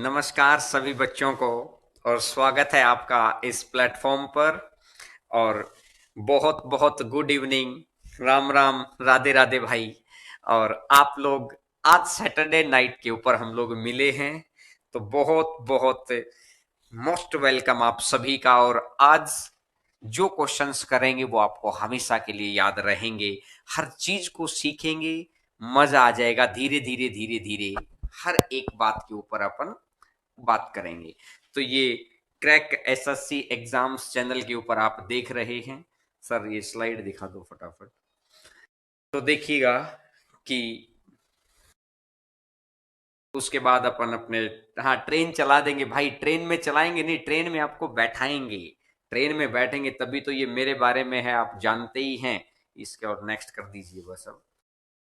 नमस्कार सभी बच्चों को और स्वागत है आपका इस प्लेटफॉर्म पर। और बहुत बहुत गुड इवनिंग, राम राम, राधे राधे भाई। और आप लोग आज सैटरडे नाइट के ऊपर हम लोग मिले हैं, तो बहुत बहुत मोस्ट वेलकम आप सभी का। और आज जो क्वेश्चंस करेंगे वो आपको हमेशा के लिए याद रहेंगे। हर चीज को सीखेंगे, मजा आ जाएगा। धीरे धीरे धीरे धीरे हर एक बात के ऊपर अपन बात करेंगे। तो ये क्रैक एसएससी एग्जाम्स चैनल के ऊपर आप देख रहे हैं। सर ये स्लाइड दिखा दो फटाफट। तो देखिएगा कि उसके बाद अपन अपने, हाँ, ट्रेन चला देंगे भाई। ट्रेन में चलाएंगे नहीं, ट्रेन में आपको बैठाएंगे। ट्रेन में बैठेंगे तभी तो ये मेरे बारे में है, आप जानते ही हैं। इसके और नेक्स्ट कर दीजिए बस अब।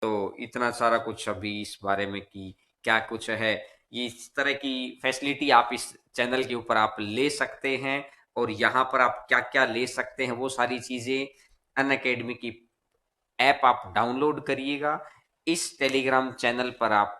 तो इतना सारा कुछ अभी इस बारे में कि क्या कुछ है, ये इस तरह की फैसिलिटी आप इस चैनल के ऊपर आप ले सकते हैं। और यहाँ पर आप क्या क्या ले सकते हैं वो सारी चीजें, अनअकैडमी की ऐप आप डाउनलोड करिएगा। इस टेलीग्राम चैनल पर आप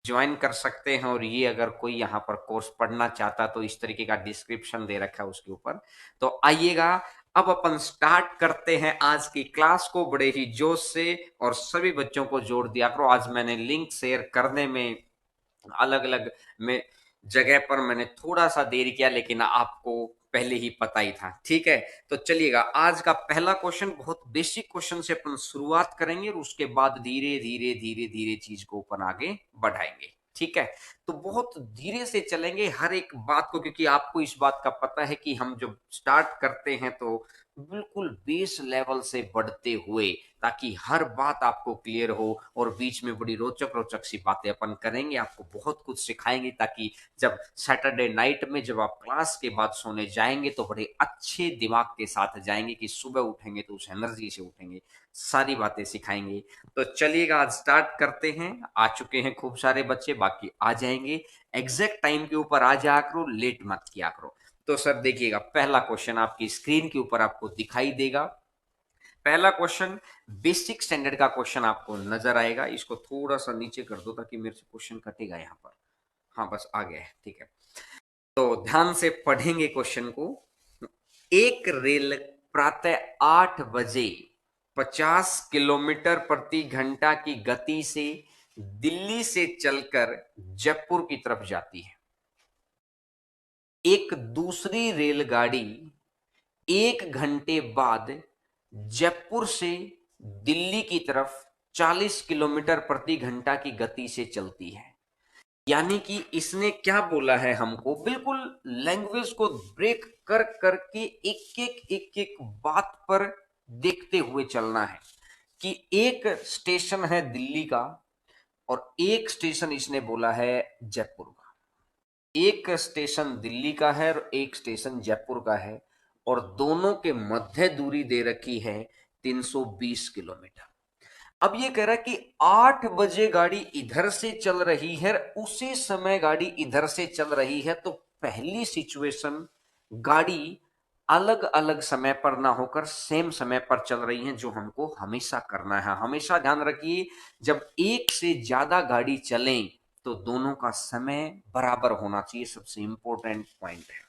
ज्वाइन कर सकते हैं। और ये अगर कोई यहाँ पर कोर्स पढ़ना चाहता तो इस तरीके का डिस्क्रिप्शन दे रखा है उसके ऊपर। तो आइएगा, अब अपन स्टार्ट करते हैं आज की क्लास को बड़े ही जोश से। और सभी बच्चों को जोड़ दिया करो। आज मैंने लिंक शेयर करने में अलग अलग में जगह पर मैंने थोड़ा सा देरी किया, लेकिन आपको पहले ही पता ही था। ठीक है, तो चलिएगा, आज का पहला क्वेश्चन बहुत बेसिक क्वेश्चन से अपन शुरुआत करेंगे और उसके बाद धीरे धीरे धीरे धीरे चीज को अपन आगे बढ़ाएंगे। ठीक है, तो बहुत धीरे से चलेंगे हर एक बात को, क्योंकि आपको इस बात का पता है कि हम जब स्टार्ट करते हैं तो बिल्कुल बेस लेवल से बढ़ते हुए, ताकि हर बात आपको क्लियर हो। और बीच में बड़ी रोचक रोचक सी बातें अपन करेंगे, आपको बहुत कुछ सिखाएंगे, ताकि जब सैटरडे नाइट में जब आप क्लास के बाद सोने जाएंगे तो बड़े अच्छे दिमाग के साथ जाएंगे कि सुबह उठेंगे तो उस एनर्जी से उठेंगे। सारी बातें सिखाएंगे। तो चलिएगा, आज स्टार्ट करते हैं। आ चुके हैं खूब सारे बच्चे, बाकी आ जाएंगे। एग्जैक्ट टाइम के ऊपर आ जाया करो, लेट मत किया करो। तो सर देखिएगा, पहला क्वेश्चन आपकी स्क्रीन के ऊपर आपको दिखाई देगा। पहला क्वेश्चन बेसिक स्टैंडर्ड का क्वेश्चन आपको नजर आएगा। इसको थोड़ा सा नीचे कर दो ताकि मेरे से क्वेश्चन कटेगा यहाँ पर। हाँ बस आ गया है, ठीक है। तो ध्यान से पढ़ेंगे क्वेश्चन को। एक रेल प्रातः 8 बजे 50 किलोमीटर प्रति घंटा की गति से दिल्ली से चलकर जयपुर की तरफ जाती है। एक दूसरी रेलगाड़ी 1 घंटे बाद जयपुर से दिल्ली की तरफ 40 किलोमीटर प्रति घंटा की गति से चलती है। यानी कि इसने क्या बोला है हमको, बिल्कुल लैंग्वेज को ब्रेक कर करके एक एक बात पर देखते हुए चलना है कि एक स्टेशन है दिल्ली का और एक स्टेशन इसने बोला है जयपुर का। एक स्टेशन दिल्ली का है और एक स्टेशन जयपुर का है, और दोनों के मध्य दूरी दे रखी है 320 किलोमीटर। अब ये कह रहा है कि 8 बजे गाड़ी इधर से चल रही है, उसी समय गाड़ी इधर से चल रही है। तो पहली सिचुएशन, गाड़ी अलग अलग समय पर ना होकर सेम समय पर चल रही है, जो हमको हमेशा करना है। हमेशा ध्यान रखिए, जब एक से ज्यादा गाड़ी चलें तो दोनों का समय बराबर होना चाहिए। सबसे इंपॉर्टेंट पॉइंट है।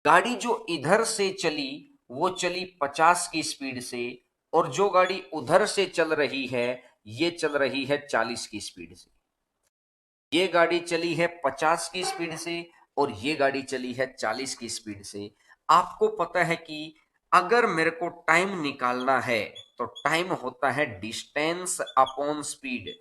गाड़ी जो इधर से चली वो चली 50 की स्पीड से, और जो गाड़ी उधर से चल रही है ये चल रही है 40 की स्पीड से। ये गाड़ी चली है 50 की स्पीड से और ये गाड़ी चली है 40 की स्पीड से। आपको पता है कि अगर मेरे को टाइम निकालना है तो टाइम होता है डिस्टेंस अपॉन स्पीड।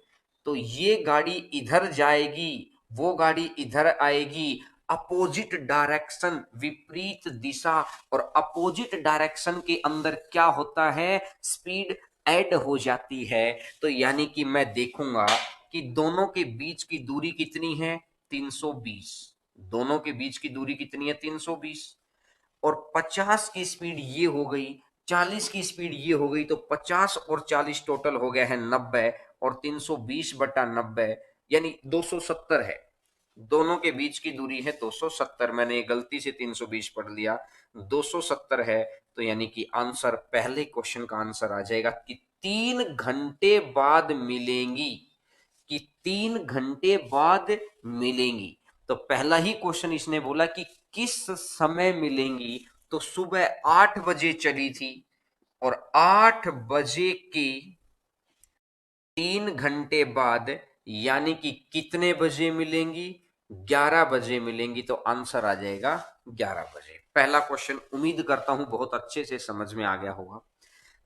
तो ये गाड़ी इधर जाएगी, वो गाड़ी इधर आएगी। अपोजिट डायरेक्शन, विपरीत दिशा। और अपोजिट डायरेक्शन के अंदर क्या होता है, स्पीड ऐड हो जाती है। तो यानी कि मैं देखूंगा कि दोनों के बीच की दूरी कितनी है, 320। दोनों के बीच की दूरी कितनी है, 320। और 50 की स्पीड ये हो गई, 40 की स्पीड ये हो गई, तो 50 और 40 टोटल हो गया है 90। और 320/90 यानी 270 है। दोनों के बीच की दूरी है 270। मैंने गलती से 320 पढ़ लिया, 270 है। तो यानी कि आंसर, पहले क्वेश्चन का आंसर आ जाएगा कि 3 घंटे बाद मिलेंगी। कि 3 घंटे बाद मिलेंगी। तो पहला ही क्वेश्चन इसने बोला कि किस समय मिलेंगी, तो सुबह 8 बजे चली थी और 8 बजे के 3 घंटे बाद यानी कि कितने बजे मिलेंगी, 11 बजे मिलेंगी। तो आंसर आ जाएगा 11 बजे। पहला क्वेश्चन उम्मीद करता हूं बहुत अच्छे से समझ में आ गया होगा।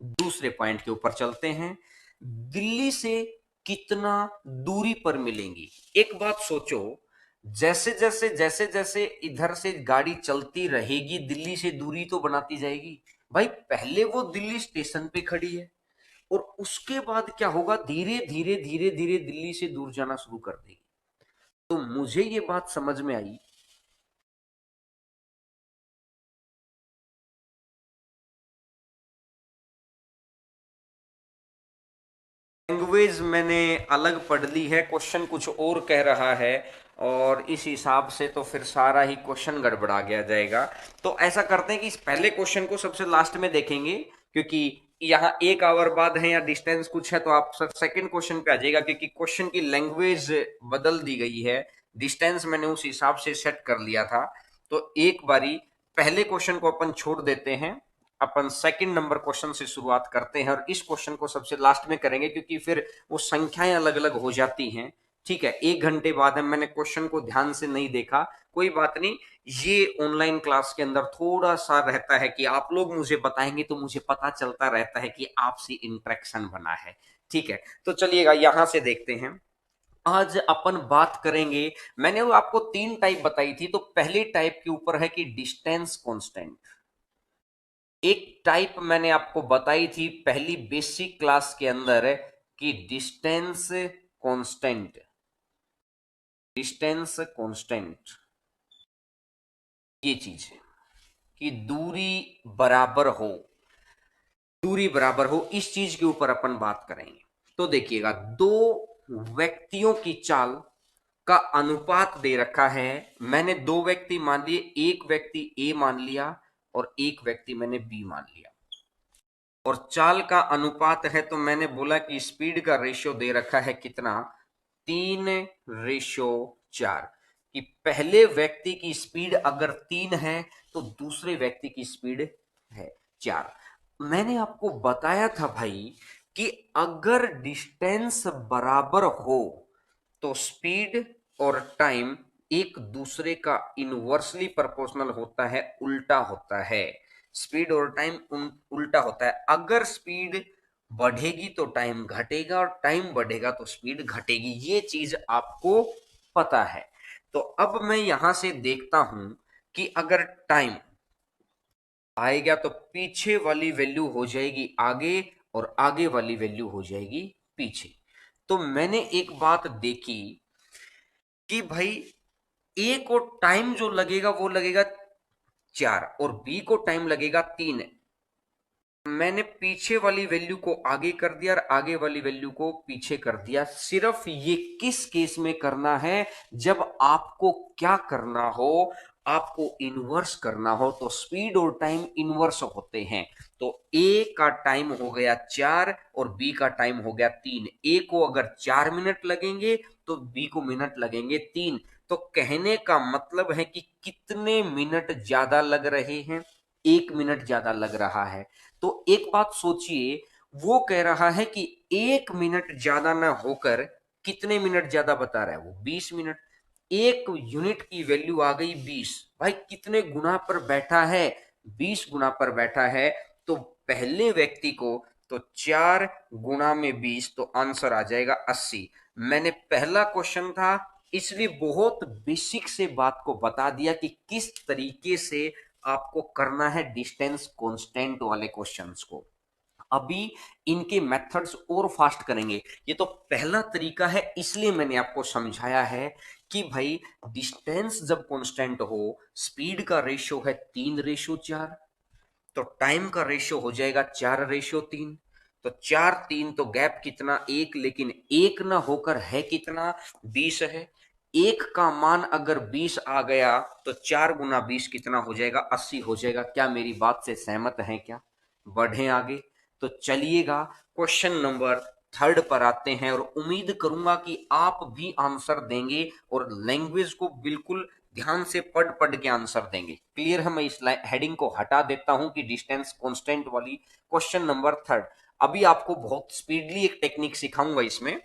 दूसरे पॉइंट के ऊपर चलते हैं। दिल्ली से कितना दूरी पर मिलेंगी। एक बात सोचो, जैसे जैसे इधर से गाड़ी चलती रहेगी दिल्ली से दूरी तो बनाती जाएगी। भाई पहले वो दिल्ली स्टेशन पे खड़ी है और उसके बाद क्या होगा, धीरे धीरे धीरे धीरे दिल्ली से दूर जाना शुरू कर देगी। तो मुझे ये बात समझ में आई। लैंग्वेज मैंने अलग पढ़ ली है, क्वेश्चन कुछ और कह रहा है और इस हिसाब से तो फिर सारा ही क्वेश्चन गड़बड़ा गया जाएगा। तो ऐसा करते हैं कि इस पहले क्वेश्चन को सबसे लास्ट में देखेंगे, क्योंकि यहाँ 1 आवर बाद है या डिस्टेंस कुछ है, तो आप सेकंड क्वेश्चन पे आ जाएगा, क्योंकि क्वेश्चन की लैंग्वेज बदल दी गई है। डिस्टेंस मैंने उस हिसाब से सेट कर लिया था। तो एक बारी पहले क्वेश्चन को अपन छोड़ देते हैं, अपन सेकंड नंबर क्वेश्चन से शुरुआत करते हैं और इस क्वेश्चन को सबसे लास्ट में करेंगे, क्योंकि फिर वो संख्याएं अलग अलग हो जाती हैं। ठीक है, 1 घंटे बाद है, मैंने क्वेश्चन को ध्यान से नहीं देखा, कोई बात नहीं। ये ऑनलाइन क्लास के अंदर थोड़ा सा रहता है कि आप लोग मुझे बताएंगे तो मुझे पता चलता रहता है कि आपसे इंटरेक्शन बना है। ठीक है, तो चलिएगा यहां से देखते हैं। आज अपन बात करेंगे, मैंने वो आपको 3 टाइप बताई थी, तो पहली टाइप के ऊपर है कि डिस्टेंस कांस्टेंट। एक टाइप मैंने आपको बताई थी पहली बेसिक क्लास के अंदर कि डिस्टेंस कांस्टेंट। डिस्टेंस कांस्टेंट ये चीज है कि दूरी बराबर हो, दूरी बराबर हो, इस चीज के ऊपर अपन बात करेंगे। तो देखिएगा, दो व्यक्तियों की चाल का अनुपात दे रखा है। मैंने दो व्यक्ति मान लिए, एक व्यक्ति ए मान लिया और एक व्यक्ति मैंने बी मान लिया। और चाल का अनुपात है तो मैंने बोला कि स्पीड का रेशियो दे रखा है कितना, 3:4। कि पहले व्यक्ति की स्पीड अगर 3 है तो दूसरे व्यक्ति की स्पीड है 4। मैंने आपको बताया था भाई कि अगर डिस्टेंस बराबर हो तो स्पीड और टाइम एक दूसरे का इनवर्सली प्रोपोर्शनल होता है, उल्टा होता है। स्पीड और टाइम उल्टा होता है। अगर स्पीड बढ़ेगी तो टाइम घटेगा और टाइम बढ़ेगा तो स्पीड घटेगी, ये चीज आपको पता है। तो अब मैं यहां से देखता हूं कि अगर टाइम आएगा तो पीछे वाली वैल्यू हो जाएगी आगे और आगे वाली वैल्यू हो जाएगी पीछे। तो मैंने एक बात देखी कि भाई ए को टाइम जो लगेगा वो लगेगा 4 और बी को टाइम लगेगा 3। मैंने पीछे वाली वैल्यू को आगे कर दिया और आगे वाली वैल्यू को पीछे कर दिया। सिर्फ ये किस केस में करना है, जब आपको क्या करना हो, आपको इनवर्स करना हो, तो स्पीड और टाइम इनवर्स होते हैं। तो ए का टाइम हो गया 4 और बी का टाइम हो गया 3। ए को अगर 4 मिनट लगेंगे तो बी को मिनट लगेंगे 3। तो कहने का मतलब है कि कितने मिनट ज्यादा लग रहे हैं, 1 मिनट ज्यादा लग रहा है। तो एक बात सोचिए, वो कह रहा है कि 1 मिनट ज्यादा ना होकर कितने मिनट ज्यादा बता रहा है, वो 20 मिनट। एक यूनिट की वैल्यू आ गई 20। भाई कितने गुना पर बैठा है, 20 गुना पर बैठा है। तो पहले व्यक्ति को तो 4 गुना में 20, तो आंसर आ जाएगा 80। मैंने पहला क्वेश्चन था इसलिए बहुत बेसिक से बात को बता दिया कि किस तरीके से आपको करना है डिस्टेंस कांस्टेंट वाले क्वेश्चंस को। अभी इनके मेथड्स और फास्ट करेंगे। ये तो पहला तरीका है, इसलिए मैंने आपको समझाया है कि भाई डिस्टेंस जब कांस्टेंट हो, स्पीड का रेशियो है 3:4, तो टाइम का रेशियो हो जाएगा 4:3। तो 4 3 तो गैप कितना, एक, लेकिन एक ना होकर है कितना, 20 है। एक का मान अगर 20 आ गया तो 4 गुना 20 कितना हो जाएगा, 80 हो जाएगा। क्या मेरी बात से सहमत हैं क्या? बढ़े आगे। तो चलिएगा क्वेश्चन नंबर थर्ड पर आते हैं और उम्मीद करूंगा कि आप भी आंसर देंगे और लैंग्वेज को बिल्कुल ध्यान से पढ़ पढ़ के आंसर देंगे। क्लियर है? मैं इस हेडिंग को हटा देता हूं कि डिस्टेंस कांस्टेंट वाली। Question number third. अभी आपको बहुत स्पीडली एक टेक्निक सिखाऊंगा इसमें।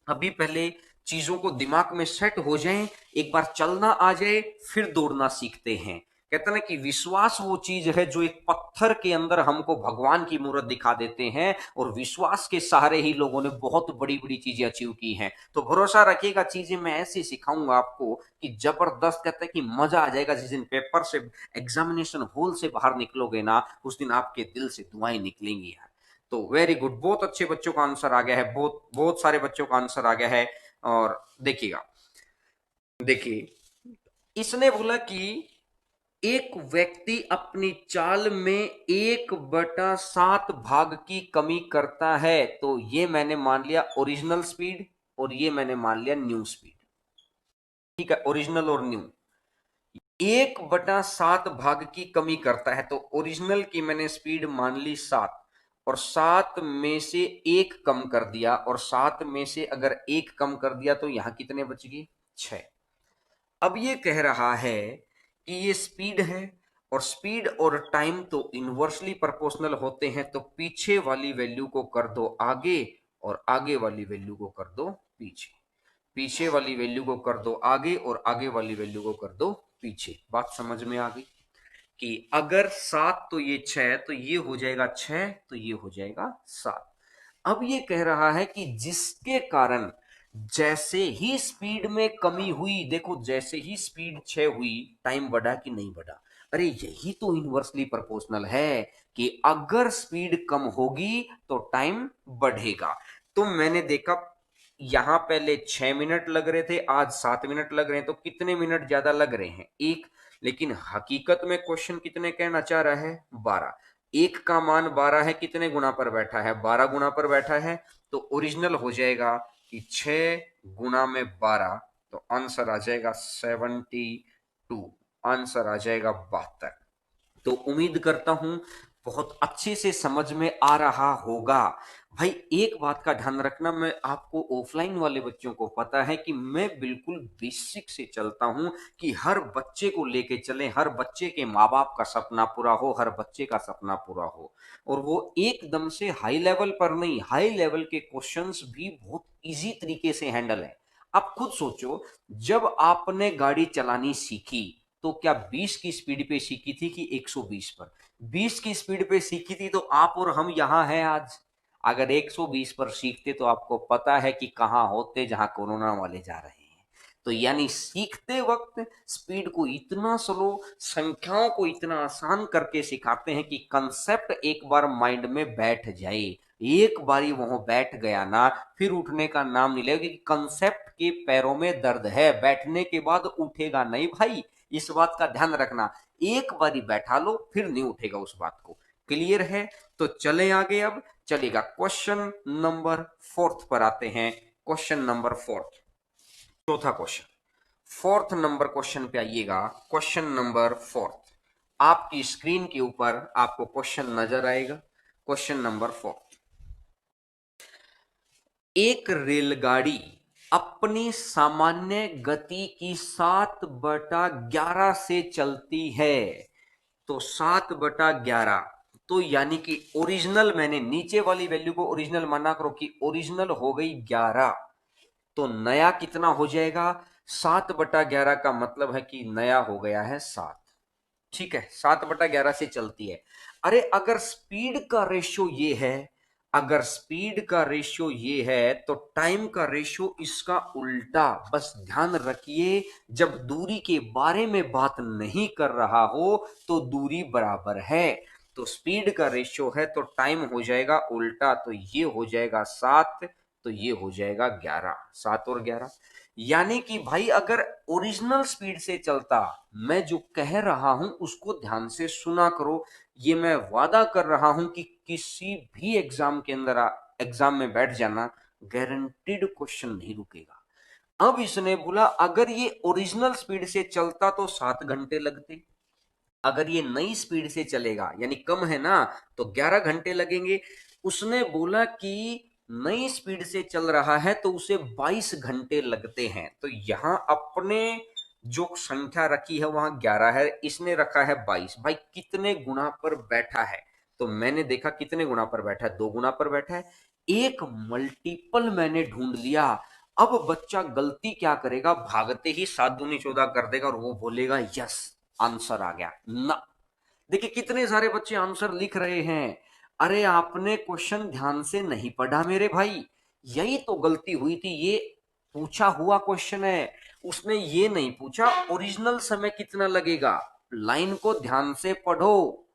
अभी पहले चीजों को दिमाग में सेट हो जाएं, एक बार चलना आ जाए, फिर दौड़ना सीखते हैं। कहते हैं ना कि विश्वास वो चीज है जो एक पत्थर के अंदर हमको भगवान की मूर्त दिखा देते हैं, और विश्वास के सहारे ही लोगों ने बहुत बड़ी बड़ी चीजें अचीव की हैं। तो भरोसा रखिएगा, चीजें मैं ऐसी सिखाऊंगा आपको कि जबरदस्त। कहते हैं कि मजा आ जाएगा। जिस दिन पेपर से, एग्जामिनेशन हॉल से बाहर निकलोगे ना, उस दिन आपके दिल से दुआएं निकलेंगी यार। तो वेरी गुड, बहुत अच्छे बच्चों का आंसर आ गया है, बहुत बहुत सारे बच्चों का आंसर आ गया है। और देखिएगा, देखिए, इसने बोला कि एक व्यक्ति अपनी चाल में 1/7 भाग की कमी करता है। तो ये मैंने मान लिया ओरिजिनल स्पीड, और ये मैंने मान लिया न्यू स्पीड। ठीक है, ओरिजिनल और न्यू 1/7 भाग की कमी करता है। तो ओरिजिनल की मैंने स्पीड मान ली 7, और 7 में से 1 कम कर दिया, और 7 में से अगर 1 कम कर दिया तो यहां कितने बच गए? 6। अब ये कह रहा है कि ये स्पीड है, और स्पीड और टाइम तो इनवर्सली प्रोपोर्शनल होते हैं। तो पीछे वाली वैल्यू को कर दो आगे, और आगे वाली वैल्यू को कर दो पीछे। पीछे वाली वैल्यू को कर दो आगे, और आगे वाली वैल्यू को कर दो पीछे। बात समझ में आ गई कि अगर 7 तो ये 6, तो ये हो जाएगा 6, तो ये हो जाएगा 7। अब ये कह रहा है कि जिसके कारण जैसे ही स्पीड में कमी हुई, देखो जैसे ही स्पीड 6 हुई, टाइम बढ़ा कि नहीं बढ़ा? अरे यही तो इनवर्सली प्रोपोर्शनल है कि अगर स्पीड कम होगी तो टाइम बढ़ेगा। तो मैंने देखा यहां पहले 6 मिनट लग रहे थे, आज 7 मिनट लग रहे हैं, तो कितने मिनट ज्यादा लग रहे हैं? एक। लेकिन हकीकत में क्वेश्चन कितने कहना चाह रहा है? 12। एक का मान 12 है, कितने गुना पर बैठा है? 12 गुना पर बैठा है। तो ओरिजिनल हो जाएगा कि 6 गुना में 12, तो आंसर आ जाएगा 72। आंसर आ जाएगा 72। तो उम्मीद करता हूं बहुत अच्छे से समझ में आ रहा होगा। भाई एक बात का ध्यान रखना, मैं आपको ऑफलाइन वाले बच्चों को पता है कि मैं बिल्कुल बेसिक से चलता हूं कि हर बच्चे को लेके चले, हर बच्चे के माँ बाप का सपना पूरा हो, हर बच्चे का सपना पूरा हो। और वो एकदम से हाई लेवल पर नहीं, हाई लेवल के क्वेश्चंस भी बहुत इजी तरीके से हैंडल है। आप खुद सोचो, जब आपने गाड़ी चलानी सीखी तो क्या 20 की स्पीड पे सीखी थी कि 120 पर? 20 की स्पीड पे सीखी थी तो आप और हम यहां हैं आज। अगर 120 पर सीखते तो आपको पता है कि कहां होते जहां कोरोना वाले जा रहे हैं। तो यानी सीखते वक्त स्पीड को इतना स्लो, संख्याओं को इतना आसान करके सिखाते हैं कि कंसेप्ट एक बार माइंड में बैठ जाए। एक बारी वहां बैठ गया ना, फिर उठने का नाम नहीं लेगा, क्योंकि कंसेप्ट के पैरों में दर्द है, बैठने के बाद उठेगा नहीं भाई। इस बात का ध्यान रखना, एक बारी बैठा लो फिर नहीं उठेगा उस बात को। क्लियर है? तो चले आगे, अब चलेगा क्वेश्चन नंबर फोर्थ पर आते हैं। क्वेश्चन नंबर फोर्थ, चौथा क्वेश्चन। फोर्थ नंबर क्वेश्चन पे आइएगा। क्वेश्चन नंबर फोर्थ, आपकी स्क्रीन के ऊपर आपको क्वेश्चन नजर आएगा। क्वेश्चन नंबर फोर्थ, एक रेलगाड़ी अपनी सामान्य गति की 7/11 से चलती है। तो 7/11, तो यानी कि ओरिजिनल, मैंने नीचे वाली वैल्यू को ओरिजिनल माना करो कि ओरिजिनल हो गई 11, तो नया कितना हो जाएगा? 7/11 का मतलब है कि नया हो गया है 7। ठीक है, 7/11 से चलती है। अरे अगर स्पीड का रेशियो ये है, अगर स्पीड का रेशियो ये है, तो टाइम का रेशियो इसका उल्टा। बस ध्यान रखिए, जब दूरी के बारे में बात नहीं कर रहा हो तो दूरी बराबर है। तो स्पीड का रेशियो है तो टाइम हो जाएगा उल्टा, तो ये हो जाएगा 7, तो ये हो जाएगा 11। 7 और 11, यानी कि भाई अगर ओरिजिनल स्पीड से चलता, मैं जो कह रहा हूं उसको ध्यान से सुना करो। ये मैं वादा कर रहा हूं कि किसी भी एग्जाम के अंदर एग्जाम में बैठ जाना, गारंटीड क्वेश्चन नहीं रुकेगा। अब इसने बोला अगर ये ओरिजिनल स्पीड से चलता तो 7 घंटे लगते, अगर ये नई स्पीड से चलेगा यानी कम है ना, तो 11 घंटे लगेंगे। उसने बोला कि नई स्पीड से चल रहा है तो उसे 22 घंटे लगते हैं। तो यहां अपने जो संख्या रखी है वहां 11 है, इसने रखा है 22। भाई कितने गुना पर बैठा है? तो मैंने देखा कितने गुना पर बैठा है, 2 गुना पर बैठा है। एक मल्टीपल मैंने ढूंढ लिया। अब बच्चा गलती क्या करेगा, भागते ही 7 दूनी 14 कर देगा और वो बोलेगा यस आंसर आ गया ना। देखिए कितने सारे बच्चे आंसर लिख रहे हैं। अरे आपने क्वेश्चन ध्यान से नहीं पढ़ा मेरे भाई, यही तो गलती हुई थी। ये पूछा हुआ क्वेश्चन है, उसने ये नहीं पूछा ओरिजिनल समय कितना लगेगा। लाइन को ध्यान से पढ़ो,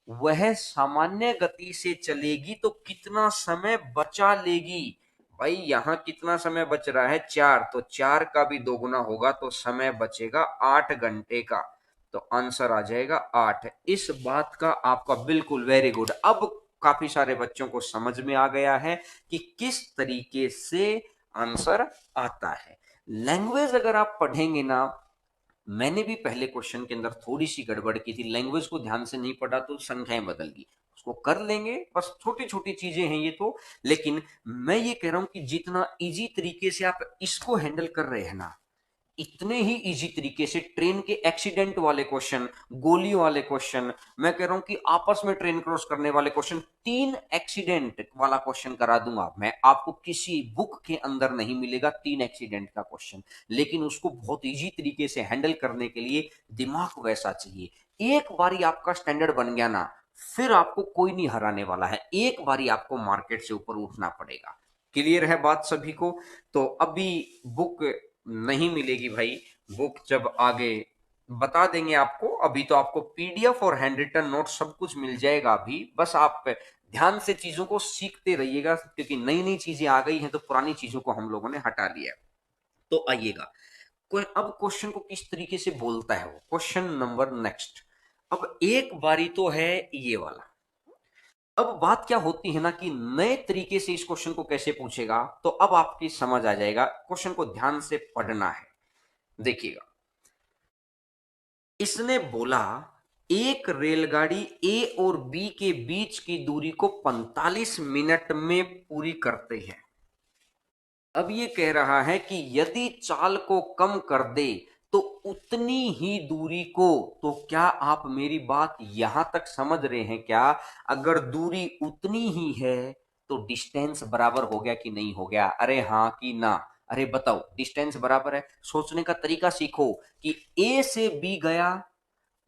वह सामान्य गति से चलेगी तो कितना समय बचा लेगी। भाई यहां कितना समय बच रहा है, 4, तो 4 का भी 2 गुना होगा तो समय बचेगा 8 घंटे का। तो आंसर आ जाएगा 8। इस बात का आपका बिल्कुल वेरी गुड। अब काफी सारे बच्चों को समझ में आ गया है कि किस तरीके से आंसर आता है। लैंग्वेज अगर आप पढ़ेंगे ना, मैंने भी पहले क्वेश्चन के अंदर थोड़ी सी गड़बड़ की थी, लैंग्वेज को ध्यान से नहीं पढ़ा तो संख्याएं बदल गई। उसको कर लेंगे, बस छोटी छोटी चीजें हैं ये तो। लेकिन मैं ये कह रहा हूं कि जितना इजी तरीके से आप इसको हैंडल कर रहे हैं ना, इतने ही इजी तरीके से ट्रेन के एक्सीडेंट वाले क्वेश्चन, गोली वाले क्वेश्चन, मैं कह रहा हूं कि आपस में ट्रेन क्रॉस करने वाले क्वेश्चन, 3 एक्सीडेंट वाला क्वेश्चन करा दूंगा मैं आपको। किसी बुक के अंदर नहीं मिलेगा 3 एक्सीडेंट का क्वेश्चन, लेकिन उसको बहुत इजी तरीके से हैंडल करने के लिए दिमाग वैसा चाहिए। एक बारी आपका स्टैंडर्ड बन गया ना, फिर आपको कोई नहीं हराने वाला है। एक बारी आपको मार्केट से ऊपर उठना पड़ेगा। क्लियर है बात सभी को? तो अभी बुक नहीं मिलेगी भाई, बुक जब आगे बता देंगे आपको। अभी तो आपको पीडीएफ और हैंड रिटन नोट सब कुछ मिल जाएगा। अभी बस आप ध्यान से चीजों को सीखते रहिएगा, क्योंकि नई नई चीजें आ गई हैं तो पुरानी चीजों को हम लोगों ने हटा लिया है। तो आइएगा, अब क्वेश्चन को किस तरीके से बोलता है वो, क्वेश्चन नंबर नेक्स्ट। अब एक बारी तो है ये वाला। अब बात क्या होती है ना कि नए तरीके से इस क्वेश्चन को कैसे पूछेगा, तो अब आपकी समझ आ जाएगा। क्वेश्चन को ध्यान से पढ़ना है, देखिएगा। इसने बोला एक रेलगाड़ी ए और बी के बीच की दूरी को 45 मिनट में पूरी करते हैं। अब ये कह रहा है कि यदि चाल को कम कर दे तो उतनी ही दूरी को, तो क्या आप मेरी बात यहां तक समझ रहे हैं क्या? अगर दूरी उतनी ही है तो डिस्टेंस बराबर हो गया कि नहीं हो गया? अरे हाँ कि ना? अरे बताओ, डिस्टेंस बराबर है। सोचने का तरीका सीखो कि ए से बी गया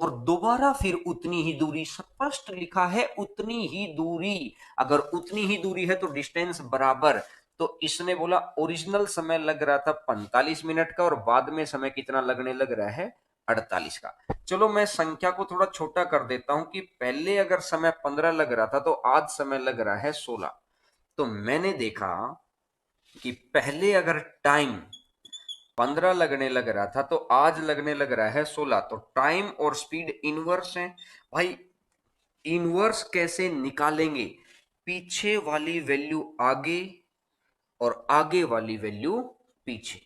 और दोबारा फिर उतनी ही दूरी, स्पष्ट लिखा है उतनी ही दूरी। अगर उतनी ही दूरी है तो डिस्टेंस बराबर। तो इसने बोला ओरिजिनल समय लग रहा था 45 मिनट का और बाद में समय कितना लगने लग रहा है, 48 का। चलो मैं संख्या को थोड़ा छोटा कर देता हूं कि पहले अगर समय 15 लग रहा था तो आज समय लग रहा है 16। तो मैंने देखा कि पहले अगर टाइम 15 लगने लग रहा था तो आज लगने लग रहा है 16। तो टाइम और स्पीड इनवर्स है भाई। इनवर्स कैसे निकालेंगे? पीछे वाली वैल्यू आगे और आगे वाली वैल्यू पीछे,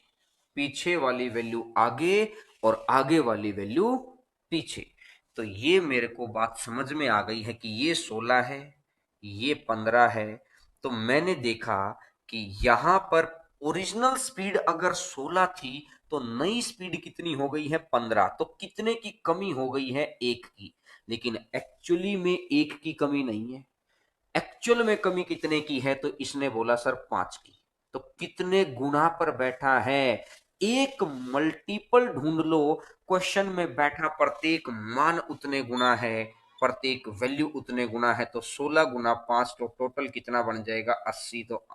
पीछे वाली वैल्यू आगे और आगे वाली वैल्यू पीछे। तो ये मेरे को बात समझ में आ गई है कि ये 16 है, ये 15 है। तो मैंने देखा कि यहां पर ओरिजिनल स्पीड अगर 16 थी तो नई स्पीड कितनी हो गई है, 15। तो कितने की कमी हो गई है, 1 की। लेकिन एक्चुअली में 1 की कमी नहीं है। एक्चुअल में कमी कितने की है? तो इसने बोला सर 5 की। तो कितने गुना पर बैठा है? एक मल्टीपल ढूंढ लो, क्वेश्चन में बैठा प्रत्येक मान उतने गुना है, प्रत्येक वैल्यू उतने गुना है। तो 16 गुना 5 तो टोटल कितना बन जाएगा, 80 तो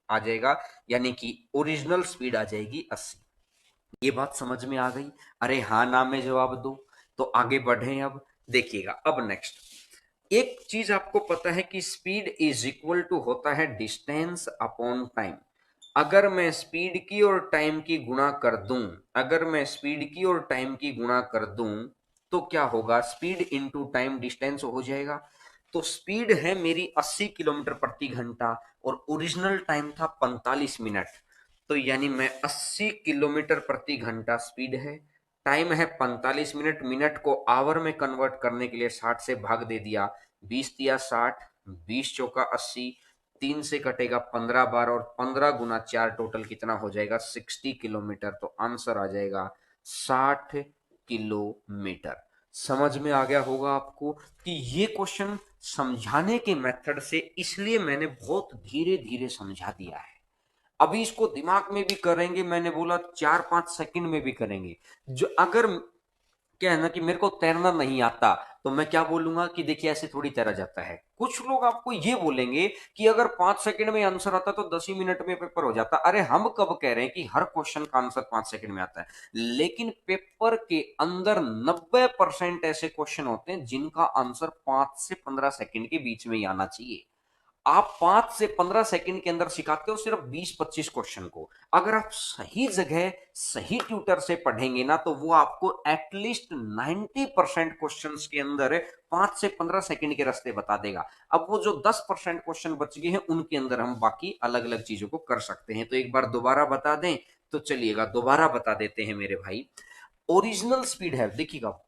आ जाएगा। यानी कि ओरिजिनल स्पीड आ जाएगी 80। ये बात समझ में आ गई? अरे हाँ ना में जवाब दो। तो आगे बढ़े, अब देखिएगा। अब नेक्स्ट एक चीज आपको पता है कि स्पीड इज इक्वल टू होता है डिस्टेंस अपॉन टाइम। अगर मैं स्पीड की और टाइम की गुणा कर दूं, अगर मैं स्पीड की और टाइम की गुणा कर दूं तो क्या होगा, स्पीड इंटू टाइम डिस्टेंस हो जाएगा। तो स्पीड है मेरी 80 किलोमीटर प्रति घंटा और ओरिजिनल टाइम था 45 मिनट। तो यानी मैं 80 किलोमीटर प्रति घंटा स्पीड है, टाइम है 45 मिनट। मिनट को आवर में कन्वर्ट करने के लिए 60 से भाग दे दिया, 20 दिया 60, 20 चौका 80, 3 से कटेगा 15 बार और 15 गुना 4 टोटल कितना हो जाएगा 60 किलोमीटर। तो आंसर आ जाएगा 60 किलोमीटर। समझ में आ गया होगा आपको कि ये क्वेश्चन समझाने के मेथड से इसलिए मैंने बहुत धीरे धीरे समझा दिया है। अभी इसको दिमाग में भी करेंगे, मैंने बोला 4-5 सेकंड में भी करेंगे। जो अगर क्या है ना कि मेरे को तैरना नहीं आता तो मैं क्या बोलूंगा कि देखिए ऐसे थोड़ी तैरा जाता है। कुछ लोग आपको ये बोलेंगे कि अगर 5 सेकंड में आंसर आता तो 10 ही मिनट में पेपर हो जाता। अरे हम कब कह रहे हैं कि हर क्वेश्चन का आंसर 5 सेकंड में आता है, लेकिन पेपर के अंदर 90% ऐसे क्वेश्चन होते हैं जिनका आंसर 5 से 15 सेकंड के बीच में ही आना चाहिए। आप 5 से 15 सेकंड के अंदर सिखाते हो सिर्फ 20-25 क्वेश्चन को। अगर आप सही जगह सही ट्यूटर से पढ़ेंगे ना तो वो आपको एटलीस्ट 90% क्वेश्चन के अंदर 5 से 15 सेकंड के रास्ते बता देगा। अब वो जो 10% क्वेश्चन बच गए हैं उनके अंदर हम बाकी अलग अलग चीजों को कर सकते हैं। तो एक बार दोबारा बता दें तो चलिएगा दोबारा बता देते हैं मेरे भाई। ओरिजिनल स्पीड है, देखिएगा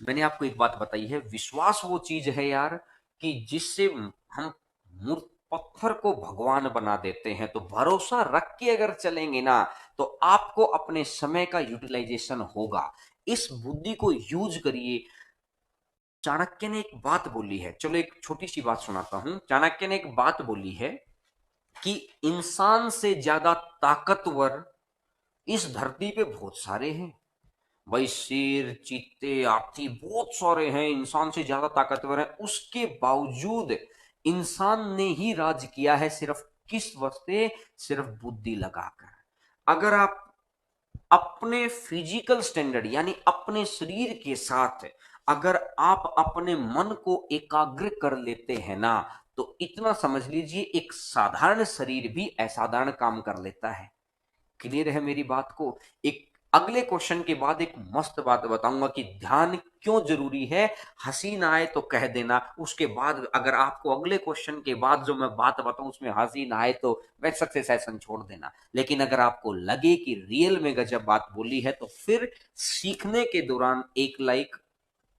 मैंने आपको एक बात बताई है, विश्वास वो चीज है यार कि जिससे हम मूर्ख पत्थर को भगवान बना देते हैं। तो भरोसा रख के अगर चलेंगे ना तो आपको अपने समय का यूटिलाइजेशन होगा। इस बुद्धि को यूज करिए। चाणक्य ने एक बात बोली है, चलो एक छोटी सी बात सुनाता हूं। चाणक्य ने एक बात बोली है कि इंसान से ज्यादा ताकतवर इस धरती पे बहुत सारे हैं। भाई शेर चीते हाथी बहुत सारे हैं, इंसान से ज्यादा ताकतवर है, उसके बावजूद इंसान ने ही राज किया है। सिर्फ किस वास्ते? सिर्फ बुद्धि लगाकर। अगर आप अपने फिजिकल स्टैंडर्ड यानी अपने शरीर के साथ अगर आप अपने मन को एकाग्र कर लेते हैं ना तो इतना समझ लीजिए एक साधारण शरीर भी असाधारण काम कर लेता है। क्लियर है मेरी बात को? एक अगले क्वेश्चन के बाद एक मस्त बात बताऊंगा कि ध्यान क्यों जरूरी है। हंसी ना आए तो कह देना, उसके बाद अगर आपको अगले क्वेश्चन के बाद जो मैं बात बताऊं उसमें हंसी ना आए तो वैसे से सेशन छोड़ देना। लेकिन अगर आपको लगे कि रियल में गजब बात बोली है तो फिर सीखने के दौरान एक लाइक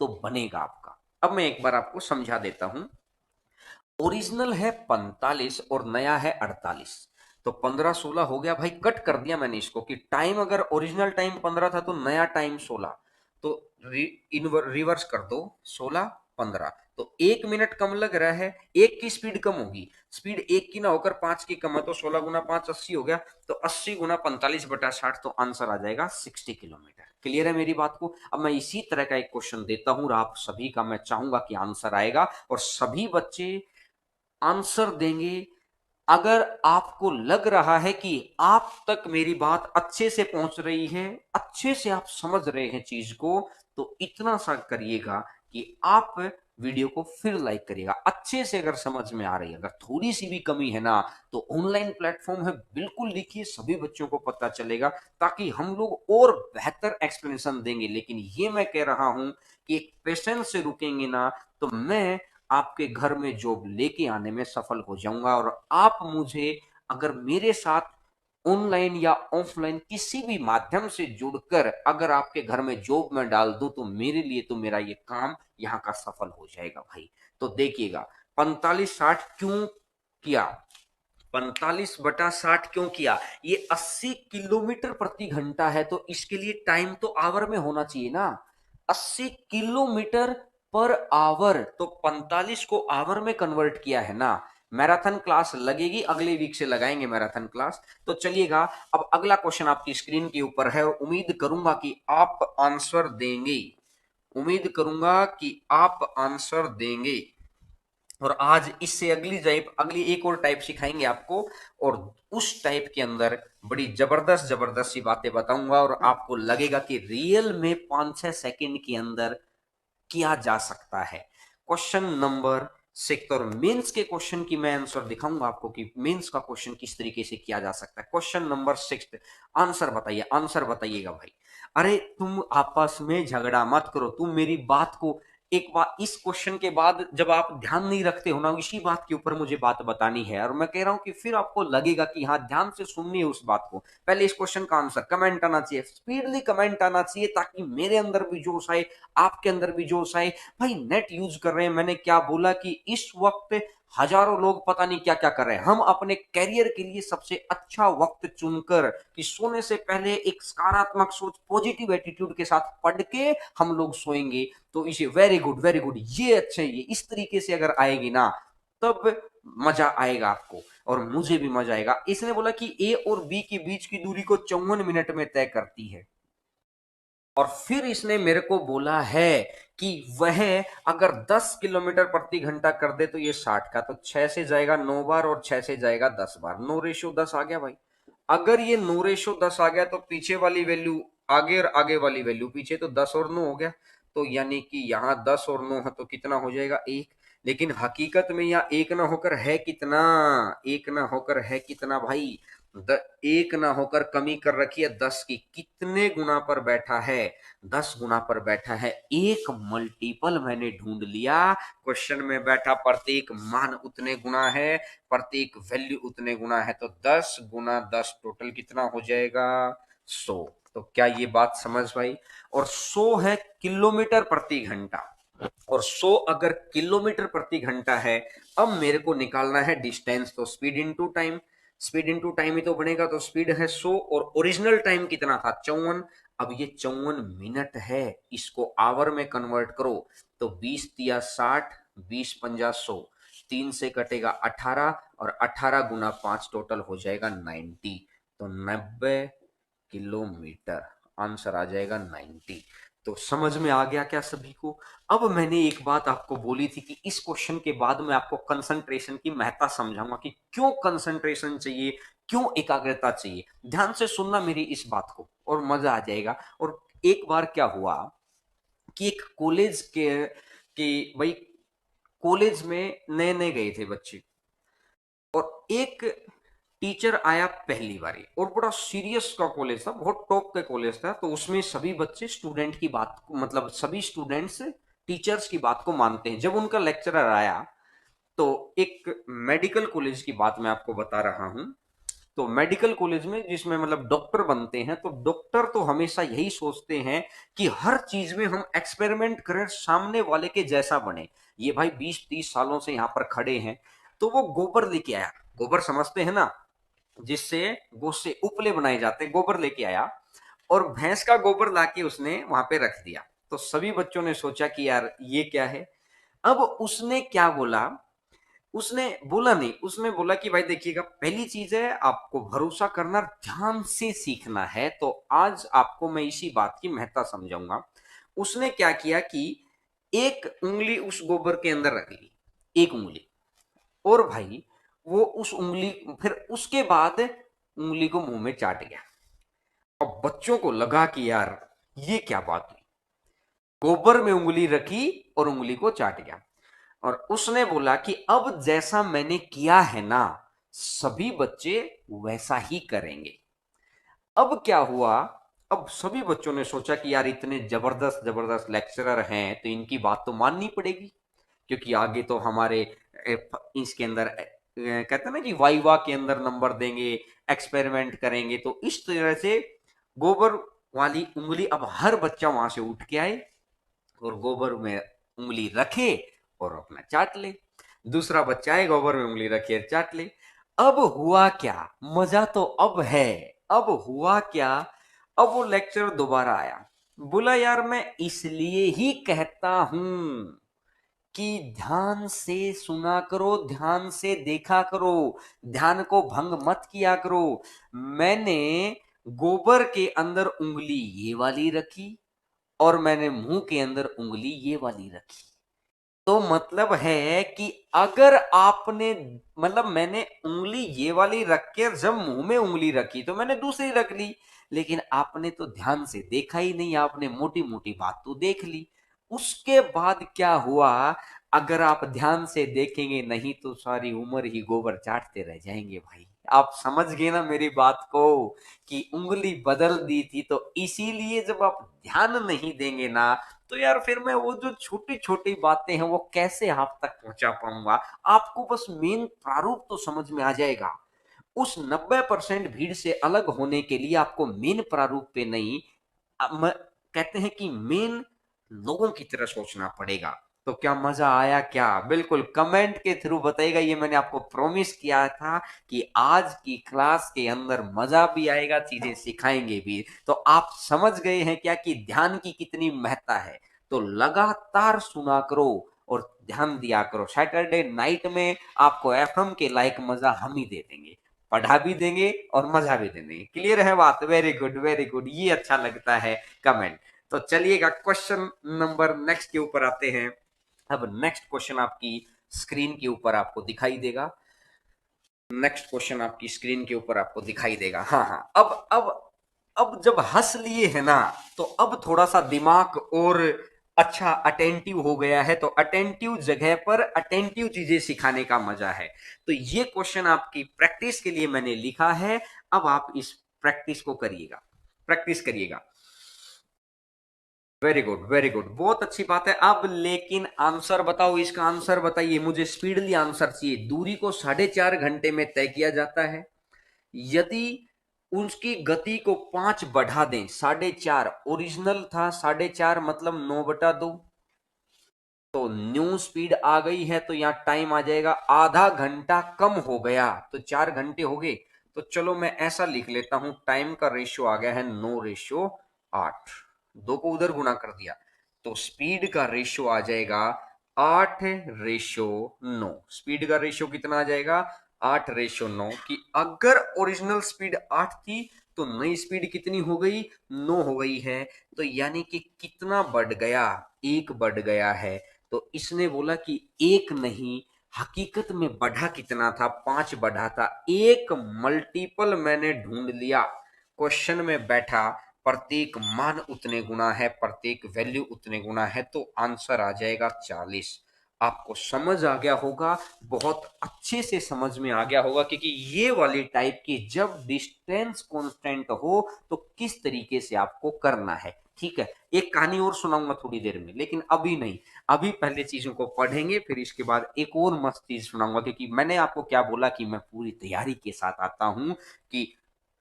तो बनेगा आपका। अब मैं एक बार आपको समझा देता हूं। ओरिजिनल है 45 और नया है 48। तो 15-16 हो गया भाई, कट कर दिया मैंने इसको कि टाइम अगर ओरिजिनल टाइम 15 था तो नया टाइम 16। तो रिवर्स कर दो, 16-15। तो 1 मिनट कम लग रहा है, एक की स्पीड कम होगी, स्पीड एक की ना होकर 5 की कम है। तो 16 गुना 5 80 हो गया। तो 80 गुना 45/60 तो आंसर आ जाएगा 60 किलोमीटर। क्लियर है मेरी बात को? अब मैं इसी तरह का एक क्वेश्चन देता हूं और आप सभी का मैं चाहूंगा कि आंसर आएगा और सभी बच्चे आंसर देंगे। अगर आपको लग रहा है कि आप तक मेरी बात अच्छे से पहुंच रही है, अच्छे से आप समझ रहे हैं चीज को, तो इतना सा करिएगा कि आप वीडियो को फिर लाइक करिएगा। अच्छे से अगर समझ में आ रही है, अगर थोड़ी सी भी कमी है ना तो ऑनलाइन प्लेटफॉर्म है, बिल्कुल लिखिए, सभी बच्चों को पता चलेगा ताकि हम लोग और बेहतर एक्सप्लेनेशन देंगे। लेकिन ये मैं कह रहा हूं कि एक पेशेंस से रुकेंगे ना तो मैं आपके घर में जॉब लेके आने में सफल हो जाऊंगा। और आप मुझे अगर मेरे साथ ऑनलाइन या ऑफलाइन किसी भी माध्यम से जुड़कर अगर आपके घर में जॉब में डाल दूं तो मेरे लिए तो मेरा ये काम यहाँ का सफल हो जाएगा भाई। तो देखिएगा 45-60 क्यों किया, 45/60 क्यों किया? ये 80 किलोमीटर प्रति घंटा है तो इसके लिए टाइम तो आवर में होना चाहिए ना। 80 किलोमीटर पर आवर, तो 45 को आवर में कन्वर्ट किया है ना। मैराथन क्लास लगेगी, अगले वीक से लगाएंगे मैराथन क्लास। तो चलिएगा अब अगला क्वेश्चन आपकी स्क्रीन के ऊपर है और उम्मीद करूंगा कि आप आंसर देंगे। उम्मीद करूंगा कि आप आंसर देंगे। और आज इससे अगली एक और टाइप सिखाएंगे आपको और उस टाइप के अंदर बड़ी जबरदस्त जबरदस्त सी बातें बताऊंगा और आपको लगेगा कि रियल में 5-6 सेकंड के अंदर किया जा सकता है। क्वेश्चन नंबर 6 और मेंस के क्वेश्चन की मैं आंसर दिखाऊंगा आपको कि मेंस का क्वेश्चन किस तरीके से किया जा सकता है। क्वेश्चन नंबर 6, आंसर बताइए, आंसर बताइएगा भाई। अरे तुम आपस में झगड़ा मत करो, तुम मेरी बात को एक बार इस क्वेश्चन के बाद जब आप ध्यान नहीं रखते हो ना इसी बात के ऊपर मुझे बात बतानी है और मैं कह रहा हूं कि फिर आपको लगेगा कि हाँ ध्यान से सुननी है उस बात को। पहले इस क्वेश्चन का आंसर कमेंट आना चाहिए, स्पीडली कमेंट आना चाहिए ताकि मेरे अंदर भी जोश आए, आपके अंदर भी जोश आए। भाई नेट यूज कर रहे हैं, मैंने क्या बोला कि इस वक्त हजारों लोग पता नहीं क्या क्या कर रहे हैं, हम अपने कैरियर के लिए सबसे अच्छा वक्त चुनकर कि सोने से पहले एक सकारात्मक सोच, पॉजिटिव एटीट्यूड के साथ पढ़ के हम लोग सोएंगे, तो इसे वेरी गुड वेरी गुड, ये अच्छे, ये इस तरीके से अगर आएगी ना, तब मजा आएगा आपको और मुझे भी मजा आएगा। इसने बोला कि ए और बी के बीच की दूरी को 54 मिनट में तय करती है। और फिर इसने मेरे को बोला है कि वह अगर 10 किलोमीटर प्रति घंटा कर दे तो ये 60 का, तो 6 से जाएगा 9 बार और 6 से जाएगा 10 बार, 9:10 आ गया भाई। अगर ये 9:10 आ गया तो पीछे वाली वैल्यू आगे और आगे वाली वैल्यू पीछे, तो 10 और 9 हो गया। तो यानी कि यहां 10 और 9 है तो कितना हो जाएगा, एक। लेकिन हकीकत में यहाँ एक ना होकर है कितना, एक ना होकर है कितना भाई, एक ना होकर कमी कर रखी है 10 की, कितने गुना पर बैठा है, 10 गुना पर बैठा है। एक मल्टीपल मैंने ढूंढ लिया, क्वेश्चन में बैठा प्रत्येक मान उतने गुना है, प्रत्येक वैल्यू उतने गुना है, तो 10 गुना 10 टोटल कितना हो जाएगा, 100। तो क्या ये बात समझ भाई? और 100 है किलोमीटर प्रति घंटा, और 100 अगर किलोमीटर प्रति घंटा है, अब मेरे को निकालना है डिस्टेंस, तो speed into time, speed into time ही तो बनेगा, तो स्पीड है 100 और ओरिजिनल टाइम कितना था, 54। अब ये 54 मिनट है, इसको आवर में कन्वर्ट करो, तो 20 तिया 60, 20 पंजा 100, 3 से कटेगा 18 और 18 गुना 5 टोटल हो जाएगा 90, तो 90 किलोमीटर आंसर आ जाएगा 90। तो समझ में आ गया क्या सभी को? अब मैंने एक बात आपको बोली थी कि इस क्वेश्चन के बाद मैं आपको कंसंट्रेशन की महत्ता समझाऊंगा कि क्यों कंसंट्रेशन चाहिए, क्यों एकाग्रता चाहिए। ध्यान से सुनना मेरी इस बात को और मजा आ जाएगा। और एक बार क्या हुआ कि एक कॉलेज के भाई, कॉलेज में नए नए गए थे बच्चे, और एक टीचर आया पहली बारी, और बड़ा सीरियस का कॉलेज था, बहुत टॉप का कॉलेज था, तो उसमें सभी बच्चे स्टूडेंट की बात को, मतलब सभी स्टूडेंट्स टीचर्स की बात को मानते हैं। जब उनका लेक्चरर आया, तो एक मेडिकल कॉलेज की बात मैं आपको बता रहा हूं, तो मेडिकल कॉलेज में जिसमें मतलब डॉक्टर बनते हैं, तो डॉक्टर तो हमेशा यही सोचते हैं कि हर चीज में हम एक्सपेरिमेंट करें, सामने वाले के जैसा बने। ये भाई 20-30 सालों से यहाँ पर खड़े हैं, तो वो गोबर लेके आया, गोबर समझते हैं ना, जिससे गोसे उपले बनाए जाते हैं, गोबर लेके आया, और भैंस का गोबर लाके उसने वहां पे रख दिया। तो सभी बच्चों ने सोचा कि यार ये क्या है। अब उसने क्या बोला, उसने बोला नहीं, उसने बोला कि भाई देखिएगा, पहली चीज है आपको भरोसा करना, ध्यान से सीखना है, तो आज आपको मैं इसी बात की महत्ता समझाऊंगा। उसने क्या किया कि एक उंगली उस गोबर के अंदर रख ली, एक उंगली, और भाई वो उस उंगली, फिर उसके बाद उंगली को मुंह में चाट गया। अब बच्चों को लगा कि यार ये क्या बात हुई, गोबर में उंगली रखी और उंगली को चाट गया। और उसने बोला कि अब जैसा मैंने किया है ना, सभी बच्चे वैसा ही करेंगे। अब क्या हुआ, अब सभी बच्चों ने सोचा कि यार इतने जबरदस्त जबरदस्त लेक्चरर हैं, तो इनकी बात तो माननी पड़ेगी, क्योंकि आगे तो हमारे इसके अंदर कहते हैं ना कि वाइवा के अंदर नंबर देंगे, एक्सपेरिमेंट करेंगे। तो इस तरह से गोबर वाली उंगली, अब हर बच्चा वहां से उठ के आए और गोबर में उंगली रखे और अपना चाट ले। दूसरा बच्चा है, गोबर में उंगली रखे और चाट ले। अब हुआ क्या, मजा तो अब है। अब हुआ क्या, अब वो लेक्चर दोबारा आया, बोला यार मैं इसलिए ही कहता हूं कि ध्यान से सुना करो, ध्यान से देखा करो, ध्यान को भंग मत किया करो। मैंने गोबर के अंदर उंगली ये वाली रखी और मैंने मुंह के अंदर उंगली ये वाली रखी, तो मतलब है कि अगर आपने, मतलब मैंने उंगली ये वाली रख के जब मुंह में उंगली रखी तो मैंने दूसरी रख ली, लेकिन आपने तो ध्यान से देखा ही नहीं, आपने मोटी मोटी बात तो देख ली। उसके बाद क्या हुआ, अगर आप ध्यान से देखेंगे नहीं तो सारी उम्र ही गोबर चाटते रह जाएंगे भाई। आप समझ गए ना मेरी बात को, कि उंगली बदल दी थी, तो इसीलिए जब आप ध्यान नहीं देंगे ना, तो यार फिर मैं वो जो छोटी छोटी बातें हैं वो कैसे आप तक पहुंचा पाऊंगा। आपको बस मेन प्रारूप तो समझ में आ जाएगा। उस 90% भीड़ से अलग होने के लिए आपको मेन प्रारूप पे नहीं, कहते हैं कि मेन लोगों की तरह सोचना पड़ेगा। तो क्या मजा आया क्या? बिल्कुल कमेंट के थ्रू बताइएगा। ये मैंने आपको प्रॉमिस किया था कि आज की क्लास के अंदर मजा भी आएगा, चीजें सिखाएंगे भी। तो आप समझ गए हैं क्या कि ध्यान की कितनी महत्ता है। तो लगातार सुना करो और ध्यान दिया करो। सैटरडे नाइट में आपको एफएम के लाइक मजा हम ही दे देंगे, पढ़ा भी देंगे और मजा भी दे देंगे। क्लियर है बात? वेरी गुड वेरी गुड, ये अच्छा लगता है कमेंट। तो चलिएगा क्वेश्चन नंबर नेक्स्ट के ऊपर आते हैं। अब नेक्स्ट क्वेश्चन आपकी स्क्रीन के ऊपर आपको दिखाई देगा। नेक्स्ट क्वेश्चन आपकी स्क्रीन के ऊपर आपको दिखाई देगा। हाँ हाँ, अब जब हंस लिए है ना, तो अब थोड़ा सा दिमाग और अच्छा अटेंटिव हो गया है। तो अटेंटिव जगह पर अटेंटिव चीजें सिखाने का मजा है। तो ये क्वेश्चन आपकी प्रैक्टिस के लिए मैंने लिखा है। अब आप इस प्रैक्टिस को करिएगा, प्रैक्टिस करिएगा। वेरी गुड वेरी गुड, बहुत अच्छी बात है। अब लेकिन आंसर बताओ, इसका आंसर बताइए मुझे। स्पीडली आंसर चाहिए। दूरी को 4.5 घंटे में तय किया जाता है। यदि उसकी गति को 5 बढ़ा दें, 4.5 ओरिजिनल था 4.5 मतलब 9/2, तो न्यू स्पीड आ गई है। तो यहां टाइम आ जाएगा आधा घंटा कम हो गया, तो 4 घंटे हो गए। तो चलो मैं ऐसा लिख लेता हूं, टाइम का रेशियो आ गया है 9/8। दो को उधर गुना कर दिया, तो स्पीड का रेशियो आ जाएगा 8/9। स्पीड का रेशियो कितना आ जाएगा? 8/9। कि अगर ओरिजिनल स्पीड 8 थी तो नई स्पीड कितनी हो गई? 9 हो गई है। तो यानी कि कितना बढ़ गया? 1 बढ़ गया है। तो इसने बोला कि 1 नहीं, हकीकत में बढ़ा कितना था? 5 बढ़ा था। एक मल्टीपल मैंने ढूंढ लिया। क्वेश्चन में बैठा, प्रत्येक मान उतने गुना है, प्रत्येक वैल्यू उतने गुना है, तो आंसर आ जाएगा 40। आपको समझ आ गया होगा, बहुत अच्छे से समझ में आ गया होगा, क्योंकि ये वाली टाइप की जब डिस्टेंस कांस्टेंट हो तो किस तरीके से आपको करना है। ठीक है, एक कहानी और सुनाऊंगा थोड़ी देर में, लेकिन अभी नहीं। अभी पहले चीजों को पढ़ेंगे, फिर इसके बाद एक और मस्त चीज सुनाऊंगा। क्योंकि मैंने आपको क्या बोला कि मैं पूरी तैयारी के साथ आता हूं कि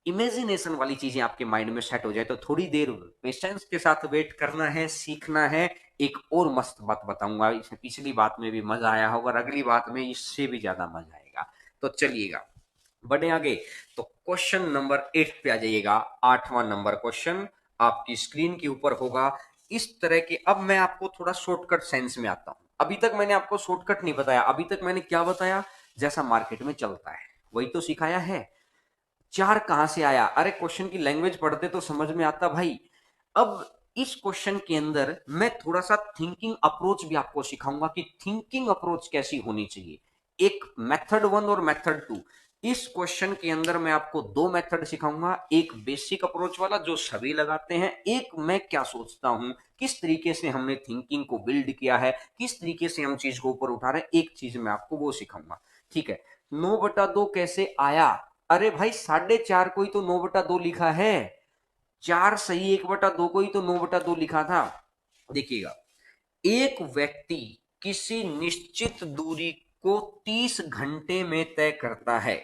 इमेजिनेशन वाली चीजें आपके माइंड में सेट हो जाए। तो थोड़ी देर पेशेंस के साथ वेट करना है, सीखना है। एक और मस्त बात बताऊंगा। इसमें पिछली बात में भी मजा आया होगा और अगली बात में इससे भी ज्यादा मजा आएगा। तो चलिएगा बढ़े आगे। तो क्वेश्चन नंबर 8 पे आ जाइएगा। 8वां नंबर क्वेश्चन आपकी स्क्रीन के ऊपर होगा इस तरह के। अब मैं आपको थोड़ा शॉर्टकट सेंस में आता हूं। अभी तक मैंने आपको शॉर्टकट नहीं बताया। अभी तक मैंने क्या बताया? जैसा मार्केट में चलता है वही तो सिखाया है। 4 कहां से आया? अरे क्वेश्चन की लैंग्वेज पढ़ते तो समझ में आता भाई। अब इस क्वेश्चन के अंदर मैं थोड़ा सा थिंकिंग अप्रोच भी आपको सिखाऊंगा कि थिंकिंग अप्रोच कैसी होनी चाहिए। एक मेथड 1 और मेथड 2। इस क्वेश्चन के अंदर मैं आपको दो मेथड सिखाऊंगा। एक बेसिक अप्रोच वाला जो सभी लगाते हैं, एक मैं क्या सोचता हूं, किस तरीके से हमने थिंकिंग को बिल्ड किया है, किस तरीके से हम चीज को ऊपर उठा रहे हैं, एक चीज मैं आपको वो सिखाऊंगा। ठीक है, 9/2 कैसे आया? अरे भाई 4.5 को ही तो 9/2 लिखा है। 4 सही 1/2 को ही तो 9/2 लिखा था। देखिएगा, एक व्यक्ति किसी निश्चित दूरी को 30 घंटे में तय करता है।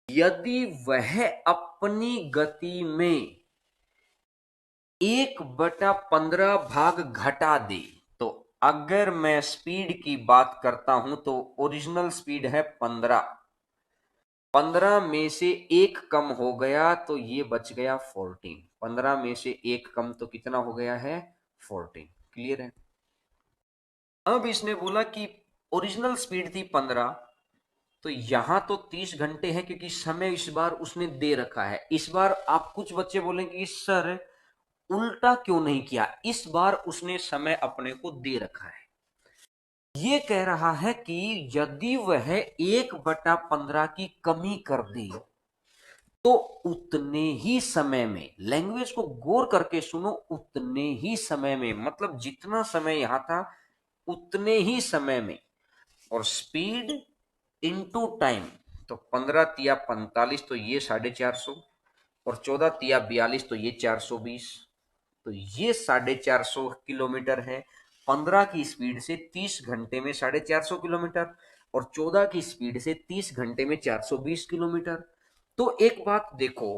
यदि वह अपनी गति में 1/15 भाग घटा दे, तो अगर मैं स्पीड की बात करता हूं तो ओरिजिनल स्पीड है 15। 15 में से एक कम हो गया तो ये बच गया 14। 15 में से एक कम तो कितना हो गया है? 14। क्लियर है? अब इसने बोला कि ओरिजिनल स्पीड थी 15, तो यहां तो 30 घंटे है क्योंकि समय इस बार उसने दे रखा है। इस बार आप कुछ बच्चे बोलेंगे कि सर उल्टा क्यों नहीं किया? इस बार उसने समय अपने को दे रखा है। ये कह रहा है कि यदि वह 1/15 की कमी कर दे तो उतने ही समय में, लैंग्वेज को गौर करके सुनो, उतने ही समय में मतलब जितना समय यहां था उतने ही समय में, और स्पीड इनटू टाइम। तो 15 तिया 45 तो ये 450, और 14 तिया 42 तो ये 420। तो ये 450 किलोमीटर है। 15 की स्पीड से 30 घंटे में 450 किलोमीटर, और 14 की स्पीड से 30 घंटे में 420 किलोमीटर। तो एक बात देखो,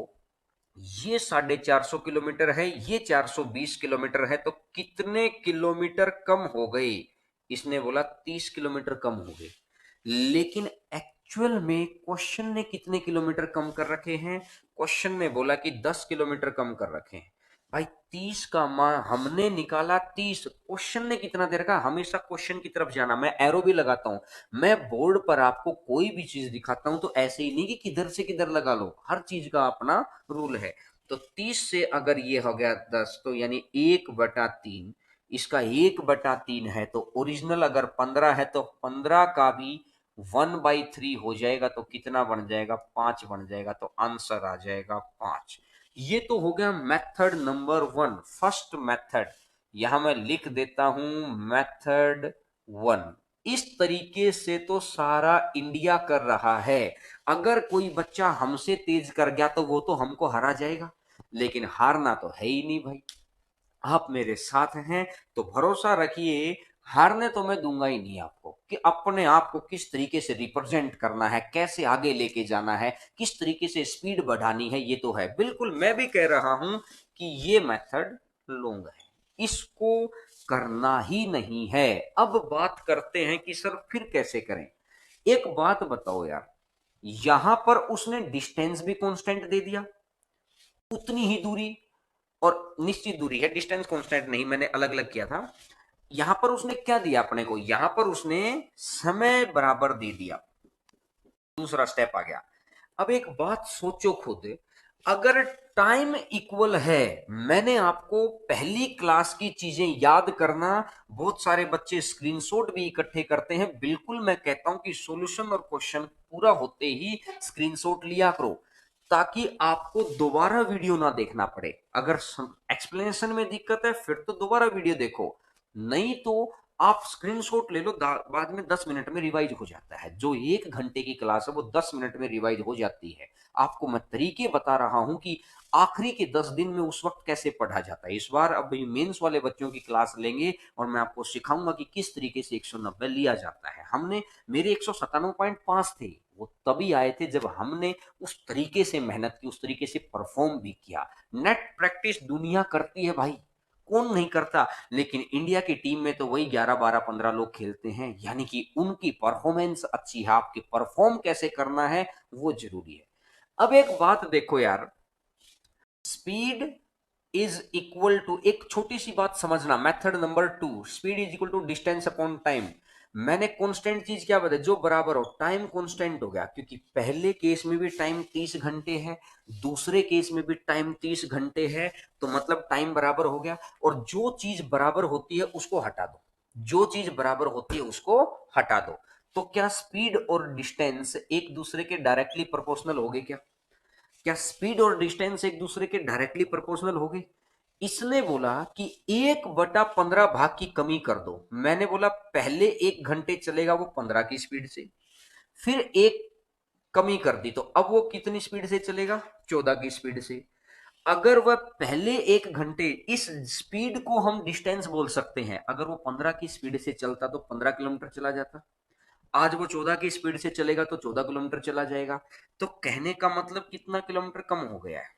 ये 450 किलोमीटर है, ये 420 किलोमीटर है, तो कितने किलोमीटर कम हो गए? इसने बोला 30 किलोमीटर कम हो गए। लेकिन एक्चुअल में क्वेश्चन ने कितने किलोमीटर कम कर रखे हैं? क्वेश्चन ने बोला कि 10 किलोमीटर कम कर रखे हैं। भाई 30 का मान हमने निकाला 30, क्वेश्चन ने कितना दे रखा? हमेशा क्वेश्चन की तरफ जाना। मैं एरो भी लगाता हूं, मैं बोर्ड पर आपको कोई भी चीज दिखाता हूं तो ऐसे ही नहीं कि किधर से किधर लगा लो, हर चीज का अपना रूल है। तो 30 से अगर ये हो गया 10, तो यानी 1/3, इसका 1/3 है, तो ओरिजिनल अगर 15 है तो 15 का भी 1/3 हो जाएगा, तो कितना बन जाएगा? 5 बन जाएगा। तो आंसर आ जाएगा 5। ये तो हो गया मेथड नंबर 1, फर्स्ट मेथड। यहां मैं लिख देता हूं मेथड 1। इस तरीके से तो सारा इंडिया कर रहा है। अगर कोई बच्चा हमसे तेज कर गया तो वो तो हमको हरा जाएगा, लेकिन हारना तो है ही नहीं भाई। आप मेरे साथ हैं तो भरोसा रखिए, हारने तो मैं दूंगा ही नहीं आपको। कि अपने आप को किस तरीके से रिप्रेजेंट करना है, कैसे आगे लेके जाना है, किस तरीके से स्पीड बढ़ानी है, ये तो है। बिल्कुल मैं भी कह रहा हूं कि ये मेथड लॉन्ग है, इसको करना ही नहीं है। अब बात करते हैं कि सर फिर कैसे करें। एक बात बताओ यार, यहां पर उसने डिस्टेंस भी कांस्टेंट दे दिया, उतनी ही दूरी और निश्चित दूरी है, डिस्टेंस कांस्टेंट नहीं, मैंने अलग अलग किया था। यहां पर उसने क्या दिया अपने को? यहां पर उसने समय बराबर दे दिया। दूसरा स्टेप आ गया। अब एक बात सोचो खुद, अगर टाइम इक्वल है, मैंने आपको पहली क्लास की चीजें याद करना, बहुत सारे बच्चे स्क्रीनशॉट भी इकट्ठे करते हैं, बिल्कुल मैं कहता हूं कि सॉल्यूशन और क्वेश्चन पूरा होते ही स्क्रीनशॉट लिया करो, ताकि आपको दोबारा वीडियो ना देखना पड़े। अगर एक्सप्लेनेशन में दिक्कत है फिर तो दोबारा वीडियो देखो, नहीं तो आप स्क्रीनशॉट ले लो, बाद में 10 मिनट में रिवाइज हो जाता है। जो 1 घंटे की क्लास है वो 10 मिनट में रिवाइज हो जाती है। आपको मैं तरीके बता रहा हूं कि आखिरी के 10 दिन में उस वक्त कैसे पढ़ा जाता है। इस बार अब मेंस वाले बच्चों की क्लास लेंगे और मैं आपको सिखाऊंगा कि किस तरीके से 190 लिया जाता है। हमने मेरे 197.5 थे, वो तभी आए थे जब हमने उस तरीके से मेहनत की, उस तरीके से परफॉर्म भी किया। नेट प्रैक्टिस दुनिया करती है भाई, कौन नहीं करता। लेकिन इंडिया की टीम में तो वही 11 12 15 लोग खेलते हैं, यानी कि उनकी परफॉर्मेंस अच्छी है। आपकी परफॉर्म कैसे करना है वो जरूरी है। अब एक बात देखो यार, स्पीड इज इक्वल टू, एक छोटी सी बात समझना, method number 2, speed is equal to distance upon time. मैंने कांस्टेंट चीज क्या बताई? जो बराबर हो, टाइम कांस्टेंट हो गया, क्योंकि पहले केस में भी टाइम 30 घंटे है, दूसरे केस में भी टाइम 30 घंटे है, तो मतलब टाइम बराबर हो गया। और जो चीज बराबर होती है उसको हटा दो, जो चीज बराबर होती है उसको हटा दो। तो क्या स्पीड और डिस्टेंस एक दूसरे के डायरेक्टली प्रोपोर्शनल हो गए? क्या क्या स्पीड और डिस्टेंस एक दूसरे के डायरेक्टली प्रोपोर्शनल हो गए? इसने बोला कि 1/15 भाग की कमी कर दो। मैंने बोला पहले 1 घंटे चलेगा वो 15 की स्पीड से, फिर एक कमी कर दी तो अब वो कितनी स्पीड से चलेगा? 14 की स्पीड से। अगर वह पहले 1 घंटे, इस स्पीड को हम डिस्टेंस बोल सकते हैं, अगर वो 15 की स्पीड से चलता तो 15 किलोमीटर चला जाता। आज वो 14 की स्पीड से चलेगा तो 14 किलोमीटर चला जाएगा। तो कहने का मतलब कितना किलोमीटर कम हो गया है?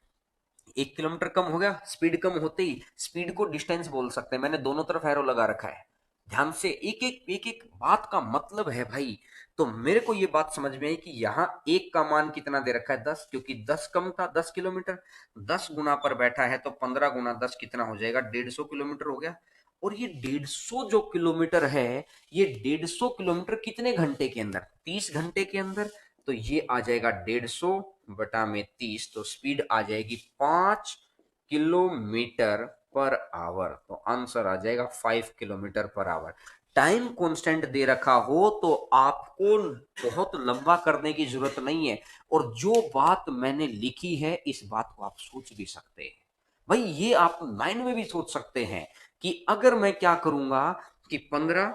1 किलोमीटर कम हो गया। स्पीड कम होते ही स्पीड को डिस्टेंस बोल सकते हैं। मैंने दोनों तरफ एरो लगा रखा है, ध्यान से एक एक बात का मतलब है भाई। तो मेरे को ये बात समझ में आई कि यहाँ एक का मान कितना दे रखा है? 10, क्योंकि 10 कम था, 10 किलोमीटर। 10 गुना पर बैठा है तो 15 गुना 10 कितना हो जाएगा? 150 किलोमीटर हो गया। और ये 150 जो किलोमीटर है, ये 150 किलोमीटर कितने घंटे के अंदर? 30 घंटे के अंदर। तो ये आ जाएगा 150/30, तो स्पीड आ जाएगी 5 किलोमीटर पर आवर। तो आंसर आ जाएगा 5 kilometre per our. Time constant दे रखा हो तो आपको बहुत लंबा करने की जरूरत नहीं है। और जो बात मैंने लिखी है, इस बात को आप सोच भी सकते हैं भाई, ये आप माइंड में भी सोच सकते हैं कि अगर मैं क्या करूंगा कि 15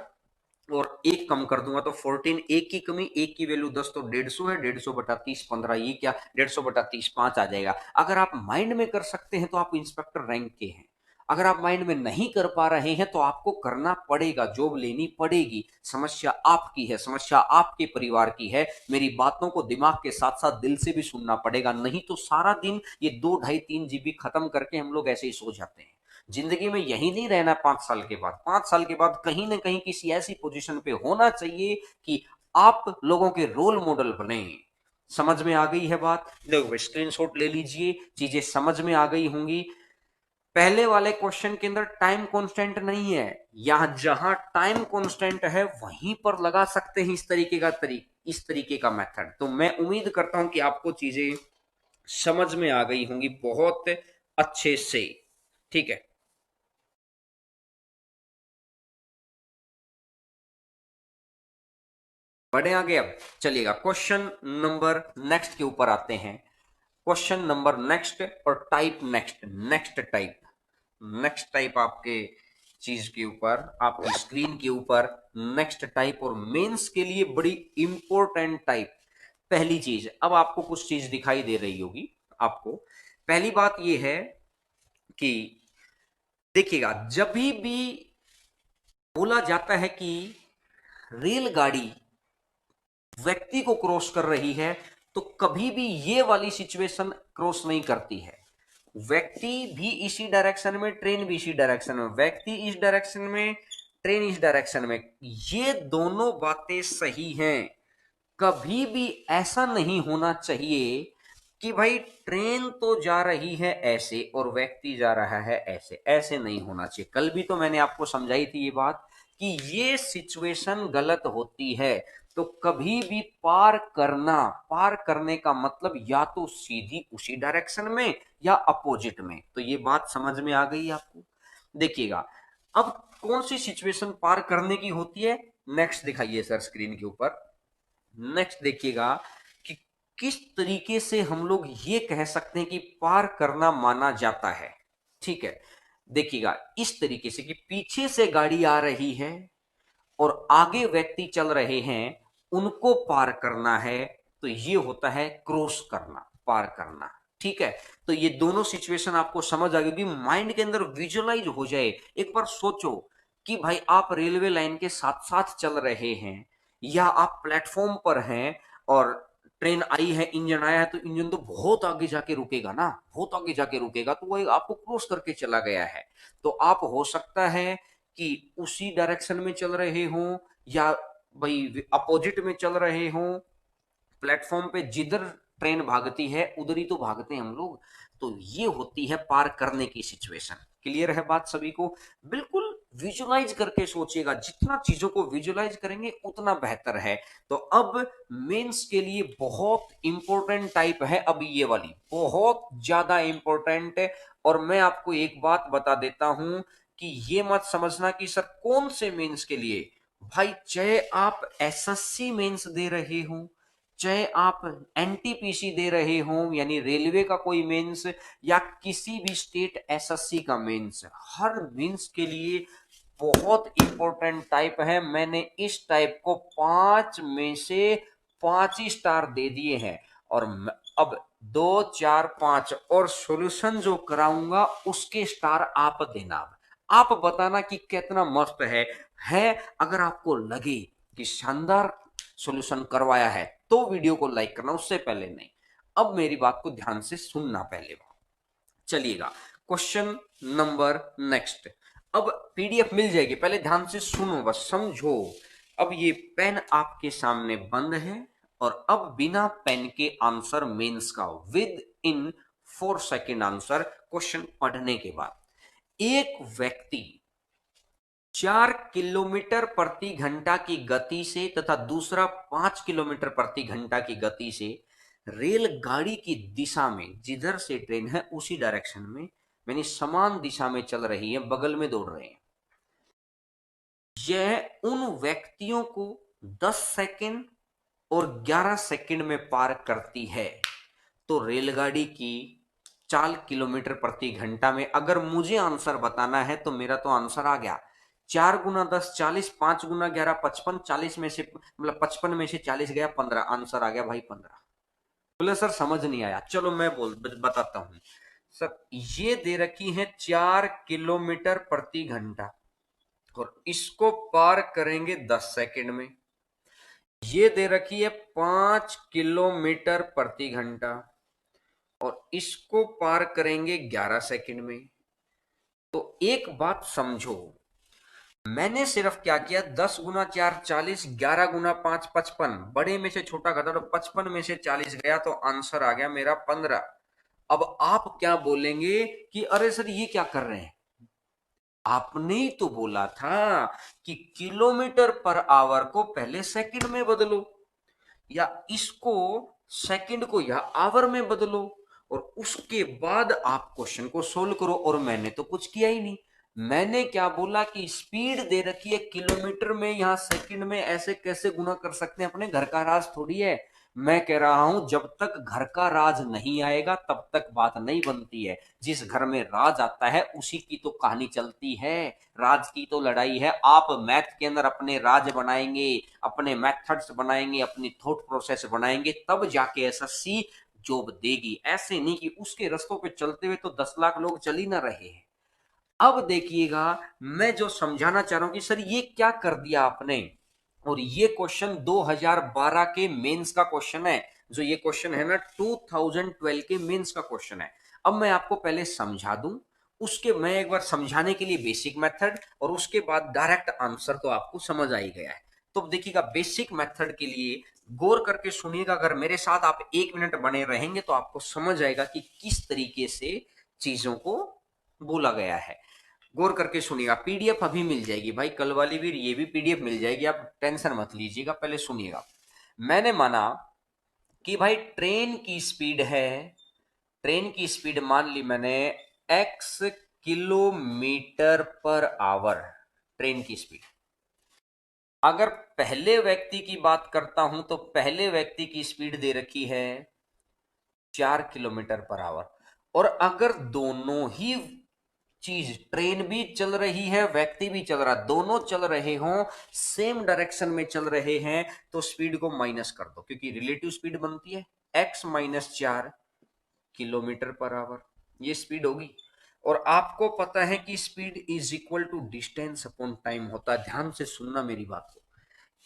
और एक कम कर दूंगा तो 14, एक की कमी, एक की वैल्यू 10, तो 150 है। 150/30 15, ये क्या? 150/30 5 आ जाएगा। अगर आप माइंड में कर सकते हैं तो आप इंस्पेक्टर रैंक के हैं। अगर आप माइंड में नहीं कर पा रहे हैं तो आपको करना पड़ेगा, जॉब लेनी पड़ेगी। समस्या आपकी है, समस्या आपके परिवार की है। मेरी बातों को दिमाग के साथ साथ दिल से भी सुनना पड़ेगा, नहीं तो सारा दिन ये 2 ढाई 3 GB खत्म करके हम लोग ऐसे ही सो जाते हैं। जिंदगी में यही नहीं रहना। 5 साल के बाद, 5 साल के बाद कहीं ना कहीं किसी ऐसी पोजीशन पे होना चाहिए कि आप लोगों के रोल मॉडल बने। समझ में आ गई है बात? देखो स्क्रीनशॉट ले लीजिए, चीजें समझ में आ गई होंगी। पहले वाले क्वेश्चन के अंदर टाइम कांस्टेंट नहीं है, यहां जहां टाइम कांस्टेंट है वहीं पर लगा सकते हैं इस तरीके का मेथड। तो मैं उम्मीद करता हूं कि आपको चीजें समझ में आ गई होंगी बहुत अच्छे से। ठीक है, बढ़े आगे। अब चलिएगा क्वेश्चन नंबर नेक्स्ट के ऊपर आते हैं। क्वेश्चन नंबर नेक्स्ट और टाइप नेक्स्ट, नेक्स्ट टाइप आपके चीज के ऊपर, आपकी स्क्रीन के ऊपर नेक्स्ट टाइप, और मेंस के लिए बड़ी इंपॉर्टेंट टाइप। पहली चीज, अब आपको कुछ चीज दिखाई दे रही होगी आपको। पहली बात यह है कि देखिएगा, जब भी बोला जाता है कि रेलगाड़ी व्यक्ति को क्रॉस कर रही है, तो कभी भी ये वाली सिचुएशन क्रॉस नहीं करती है। व्यक्ति भी इसी डायरेक्शन में, ट्रेन भी इसी डायरेक्शन में, व्यक्ति इस डायरेक्शन में, ट्रेन इस डायरेक्शन में, ये दोनों बातें सही हैं। कभी भी ऐसा नहीं होना चाहिए कि भाई ट्रेन तो जा रही है ऐसे और व्यक्ति जा रहा है ऐसे, ऐसे नहीं होना चाहिए। कल भी तो मैंने आपको समझाई थी ये बात कि ये सिचुएशन गलत होती है। तो कभी भी पार करने का मतलब या तो सीधी उसी डायरेक्शन में या अपोजिट में। तो ये बात समझ में आ गई आपको? देखिएगा, अब कौन सी सिचुएशन पार करने की होती है, नेक्स्ट दिखाइए सर स्क्रीन के ऊपर। नेक्स्ट देखिएगा कि किस तरीके से हम लोग ये कह सकते हैं कि पार करना माना जाता है। ठीक है, देखिएगा इस तरीके से कि पीछे से गाड़ी आ रही है और आगे व्यक्ति चल रहे हैं, उनको पार करना है, तो ये होता है क्रॉस करना, पार करना। ठीक है, तो ये दोनों सिचुएशन आपको समझ आ गई, माइंड के अंदर विजुअलाइज हो जाए। एक बार सोचो कि भाई आप रेलवे लाइन के साथ साथ चल रहे हैं या आप प्लेटफॉर्म पर हैं और ट्रेन आई है, इंजन आया है, तो इंजन तो बहुत आगे जाके रुकेगा ना, बहुत आगे जाके रुकेगा, तो वो आपको क्रॉस करके चला गया है। तो आप हो सकता है कि उसी डायरेक्शन में चल रहे हों या भाई अपोजिट में चल रहे हों। प्लेटफॉर्म पे जिधर ट्रेन भागती है उधर ही तो भागते हैं हम लोग। तो ये होती है पार करने की सिचुएशन। क्लियर है बात सभी को? बिल्कुल विजुलाइज करके सोचिएगा, जितना चीजों को विजुलाइज करेंगे उतना बेहतर है। तो अब मेंस के लिए बहुत इंपॉर्टेंट टाइप है, अभी ये वाली बहुत ज्यादा इंपॉर्टेंट है। और मैं आपको एक बात बता देता हूं कि ये मत समझना कि सर कौन से मेंस के लिए। भाई चाहे आप एसएससी मेंस दे रहे हो, चाहे आप एनटीपीसी दे रहे हो यानी रेलवे का कोई मेंस, या किसी भी स्टेट एसएससी का मेंस, हर मेंस के लिए बहुत इंपॉर्टेंट टाइप है। मैंने इस टाइप को 5 में से 5 ही स्टार दे दिए हैं। और अब 2 4 5 और सॉल्यूशन जो कराऊंगा उसके स्टार आप देना। आप बताना कि कितना मस्त है। अगर आपको लगे कि शानदार सॉल्यूशन करवाया है तो वीडियो को लाइक करना, उससे पहले नहीं। अब मेरी बात को ध्यान से सुनना पहले। चलिएगा क्वेश्चन नंबर नेक्स्ट। अब पीडीएफ मिल जाएगी, पहले ध्यान से सुनो, बस समझो। अब ये पेन आपके सामने बंद है और अब बिना पेन के आंसर मेंस का with in 4 second answer question पढ़ने के बाद। एक व्यक्ति 4 किलोमीटर प्रति घंटा की गति से तथा दूसरा 5 किलोमीटर प्रति घंटा की गति से रेलगाड़ी की दिशा में, जिधर से ट्रेन है उसी डायरेक्शन में यानी समान दिशा में चल रही है, बगल में दौड़ रहे हैं। यह उन व्यक्तियों को 10 सेकंड और 11 सेकंड में पार करती है। तो रेलगाड़ी की 4 किलोमीटर प्रति घंटा में अगर मुझे आंसर बताना है तो मेरा तो आंसर आ गया। 4 × 10 = 40, 5 × 11 = 55, 40 में से मतलब 55 में से 40 गया 15, आंसर आ गया भाई 15। बोले सर समझ नहीं आया, चलो मैं बताता हूं। सर ये दे रखी है 4 किलोमीटर प्रति घंटा और इसको पार करेंगे 10 सेकंड में। ये दे रखी है 5 किलोमीटर प्रति घंटा और इसको पार करेंगे 11 सेकंड में। तो एक बात समझो, मैंने सिर्फ क्या किया, 10 × 4 = 40, 11 × 5 = 55, बड़े में से छोटा घटा तो 55 में से 40 गया तो आंसर आ गया मेरा 15। अब आप क्या बोलेंगे कि अरे सर ये क्या कर रहे हैं, आपने ही तो बोला था कि किलोमीटर पर आवर को पहले सेकंड में बदलो या इसको सेकंड को या आवर में बदलो और उसके बाद आप क्वेश्चन को सोल्व करो। और मैंने तो कुछ किया ही नहीं, मैंने क्या बोला कि स्पीड दे रखी है किलोमीटर में, यहां सेकंड में ऐसे कैसे गुना कर सकते हैं, अपने घर का राज थोड़ी है। मैं कह रहा हूं जब तक घर का राज नहीं आएगा तब तक बात नहीं बनती है। जिस घर में राज आता है उसी की तो कहानी चलती है, राज की तो लड़ाई है। आप मैथ के अंदर अपने राज बनाएंगे, अपने मेथड्स बनाएंगे, अपनी थॉट प्रोसेस बनाएंगे, तब जाके एसएससी जॉब देगी। ऐसे नहीं कि उसके रास्तों पे चलते हुए तो 10 लाख लोग चल ही ना रहे हैं। अब देखिएगा मैं जो समझाना चाह रहा हूं कि सर ये क्या कर दिया आपने, और ये क्वेश्चन 2012 के मेंस का क्वेश्चन है। जो ये क्वेश्चन है ना 2012 के मेंस का क्वेश्चन है। अब मैं आपको पहले समझा दूं, उसके मैं एक बार समझाने के लिए बेसिक मेथड और उसके बाद डायरेक्ट आंसर तो आपको समझ आ ही गया है। तो देखिएगा बेसिक मेथड के लिए गौर करके सुनिएगा, अगर मेरे साथ आप 1 मिनट बने रहेंगे तो आपको समझ आएगा कि किस तरीके से चीजों को बोला गया है। गौर करके सुनिएगा, पीडीएफ अभी मिल जाएगी भाई, कल वाली भी ये भी पीडीएफ मिल जाएगी, आप टेंशन मत लीजिएगा, पहले सुनिएगा। मैंने माना कि भाई ट्रेन की स्पीड है, ट्रेन की स्पीड मान ली मैंने x kilometre per our, train की स्पीड। अगर पहले व्यक्ति की बात करता हूं तो पहले व्यक्ति की स्पीड दे रखी है 4 किलोमीटर पर आवर, और अगर दोनों ही चीज, ट्रेन भी चल रही है व्यक्ति भी चल रहा, दोनों चल रहे हों, सेम डायरेक्शन में चल रहे हैं, तो स्पीड को माइनस कर दो, क्योंकि रिलेटिव स्पीड बनती है x - 4 किलोमीटर पर आवर, ये स्पीड होगी। और आपको पता है कि speed is equal to distance upon time होता है। ध्यान से सुनना मेरी बात को,